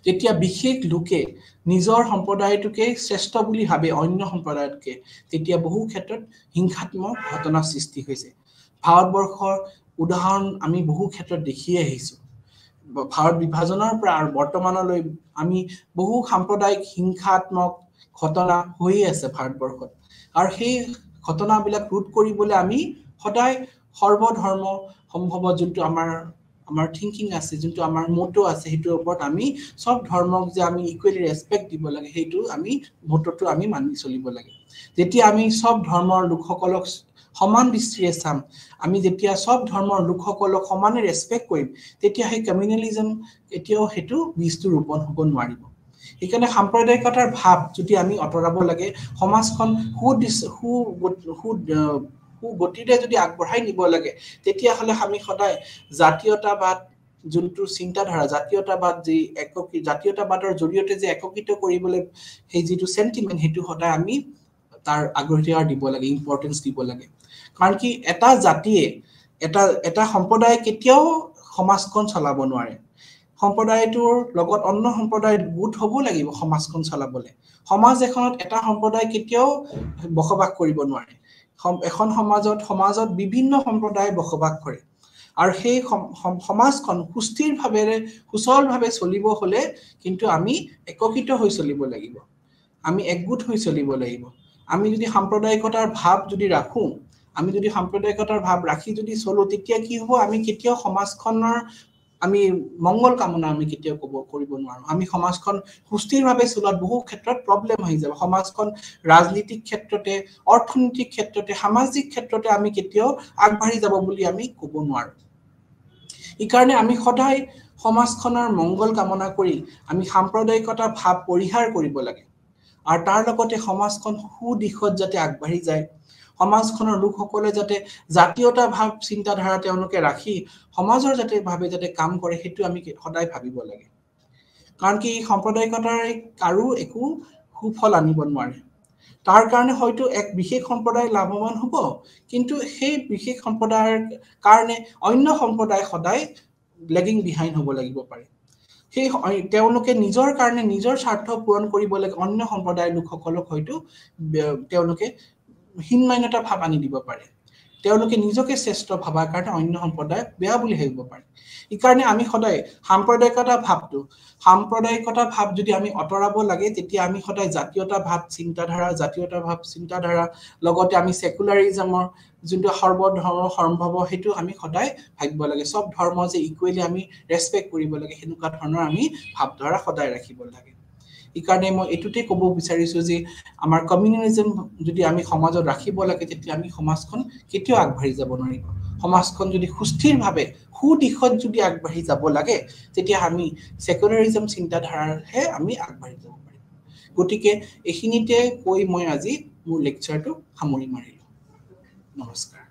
যেতিয়া বিশেষ লোকে নিজৰ সম্প্ৰদায়টোকে শ্ৰেষ্ঠ বুলি ভাবে অন্য সম্প্ৰদায়তকে তেতিয়া বহু ক্ষেত্ৰত হিংসাত্মক ঘটনা সৃষ্টি হৈছে ভাৰতবৰ্ষৰ উদাহৰণ আমি বহু ক্ষেত্ৰত দেখি আহিছো ভাৰত বিভাজনৰ পৰা আৰু বৰ্তমানলৈ আমি বহু সাম্প্ৰদায়িক হিংসাত্মক ঘটনা হৈ আছে ভাৰতবৰ্ষত আৰু সেই ঘটনাবিলাক ৰোধ কৰিবলৈ আমি সদায় সৰ্বধৰ্ম সম্ভৱ যোনটো আমাৰ থিংকিং আছে যোনটো আমাৰ মোটো আছে হেতুৰ ওপৰত আমি সব ধৰ্মক যে আমি ইকুৱেলি ৰেসপেক্ট দিব লাগে হেতু আমি মোটোটো আমি মানি চলিব লাগে যেতিয়া আমি সব ধৰ্মৰ লোকসকলক সমান দৃষ্টিৰে চাম আমি যেতিয়া সব ধৰ্মৰ লোকসকলক সমানে ৰেসপেক্ট কৰিম তেতিয়া সেই কমিউনালিজম এতিয়াও হেতু বীজটো ৰোপণ হ'ব নোৱাৰিব এইকাৰণে সাম্প্ৰদায়িকতাৰ ভাৱ যদি আমি অতৰাব লাগে সমাজখন গতিৰে যদি আগবঢ়াই নিব লাগে তেতিয়া হলে আমি সদায় জাতীয়তাবাদ যোনটো চিন্তাধাৰা জাতীয়তাবাদ যি জাতীয়তাবাদৰ জৰিয়তে যে একত্ৰিত কৰিবলৈ সেই যিটো সেন্টিমেন্ট হেতু সদায় আমি তাৰ আগ্ৰহ দিব লাগে ইম্পৰ্টেন্স দিব লাগে কাৰণ কি এটা জাতিয়ে এটা সম্প্ৰদায় কেতিয়াও সমাজখন চলাব নোৱাৰে সম্প্ৰদায়টোৰ লগত অন্য সম্প্ৰদায় গোট হ'ব লাগিব সমাজখন চলাবলৈ সমাজ এখনত এটা সম্প্ৰদায় কেতিয়াও বসবাস কৰিব নোৱাৰে এখন সমাজত বিভিন্ন সম্প্ৰদায় বসবাস কৰে আৰু সেই সমাজখন সুস্থিৰভাৱে চলিব হলে কিন্তু আমি একত্ৰিত হৈ চলিব লাগিব আমি একগোট হৈ চলিব লাগিব আমি যদি সাম্প্ৰদায়িকতাৰ ভাৱ যদি ৰাখো আমি যদি সাম্প্ৰদায়িকতাৰ ভাৱ ৰাখি যদি চলো তেতিয়া কি হ'ব আমি কেতিয়াও সমাজখনৰ আমি মংগল কামনা আমি কেতিয়াও কৰিব নোৱাৰো আমি সমাজখন সুস্থিৰভাৱে চলাত বহু ক্ষেত্ৰত প্ৰবলেম হৈ যাব সমাজখন ৰাজনীতিক ক্ষেত্ৰতে অৰ্থনৈতিক ক্ষেত্ৰতে সামাজিক ক্ষেত্ৰতে আমি কেতিয়াও আগবাঢ়ি যাব বুলি আমি ক'ব নোৱাৰো এই কাৰণে আমি সদায় সমাজখনৰ মংগল কামনা কৰি আমি সাম্প্ৰদায়িকতাৰ ভাৱ পৰিহাৰ কৰিব লাগে আৰু তাৰ লগতে সমাজখন সুদিশত যাতে আগবাঢ়ি যায় সমাজখনৰ লোকসকলে যাতে জাতীয়তা ভাৱ চিন্তাধাৰা তেওঁলোকে ৰাখি সমাজৰ যাতে কাম কৰে হেতু আমি সদায় ভাবিব লাগে কাৰণ কি সাম্প্ৰদায়িকতাৰ কাৰো একো সুফল আনিব নোৱাৰে তাৰ কাৰণে হয়তো এক বিশেষ সম্প্ৰদায় লাভৱান হ'ব কিন্তু সেই বিশেষ সম্প্ৰদায়ৰ কাৰণে অন্য সম্প্ৰদায় সদায় লেগিং বিহাইণ্ড হ'ব লাগিব পাৰে সেই তেওঁলোকে নিজৰ কাৰণে নিজৰ স্বাৰ্থ পূৰণ কৰিব লাগে অন্য সম্প্ৰদায়ৰ লোকসকলক হয়তো তেওঁলোকে হীনমান্যতা ভাৱ আনি দিব পাৰে তেওঁলোকে নিজকে শ্ৰেষ্ঠ ভাবাৰ কাৰণে অন্য সম্প্ৰদায়ক বেয়া বুলি ভাবিব পাৰে ইকাৰণে আমি সদায় সাম্প্ৰদায়িকতা ভাৱ যদি আমি অতৰাব লাগে তেতিয়া আমি সদায় জাতীয়তা ভাৱ চিন্তাধাৰা লগতে আমি সেকুলাৰিজমৰ যোনটো সৰ্বধৰ্ম সম্ভৱ হেতু আমি সদায় ভাবিব লাগে সব ধৰ্ম যে ইকুৱেলি আমি ৰেসপেক্ট কৰিব লাগে হেনুকা ধৰণৰ আমি ভাৱধাৰা সদায় ৰাখিব লাগে ইকাৰণে মই এটুতে ক'ব বিচাৰিছো যে আমাৰ কমিউনিজম যদি আমি সমাজত ৰাখিব লাগে তেতিয়া আমি সমাজখন কেতিয়াও আগবাঢ়ি যাব নোৱাৰিব সমাজখন যদি সুস্থিৰভাৱে সুদিশত যদি আগবাঢ়ি যাব লাগে তেতিয়া আমি সেকুলাৰিজম চিন্তাধাৰাৰহে আমি আগবাঢ়ি যাব পাৰিম গতিকে এখিনিতে কৈ মই আজি মোৰ লেকচাৰটো সামৰি মাৰিলো নমস্কাৰ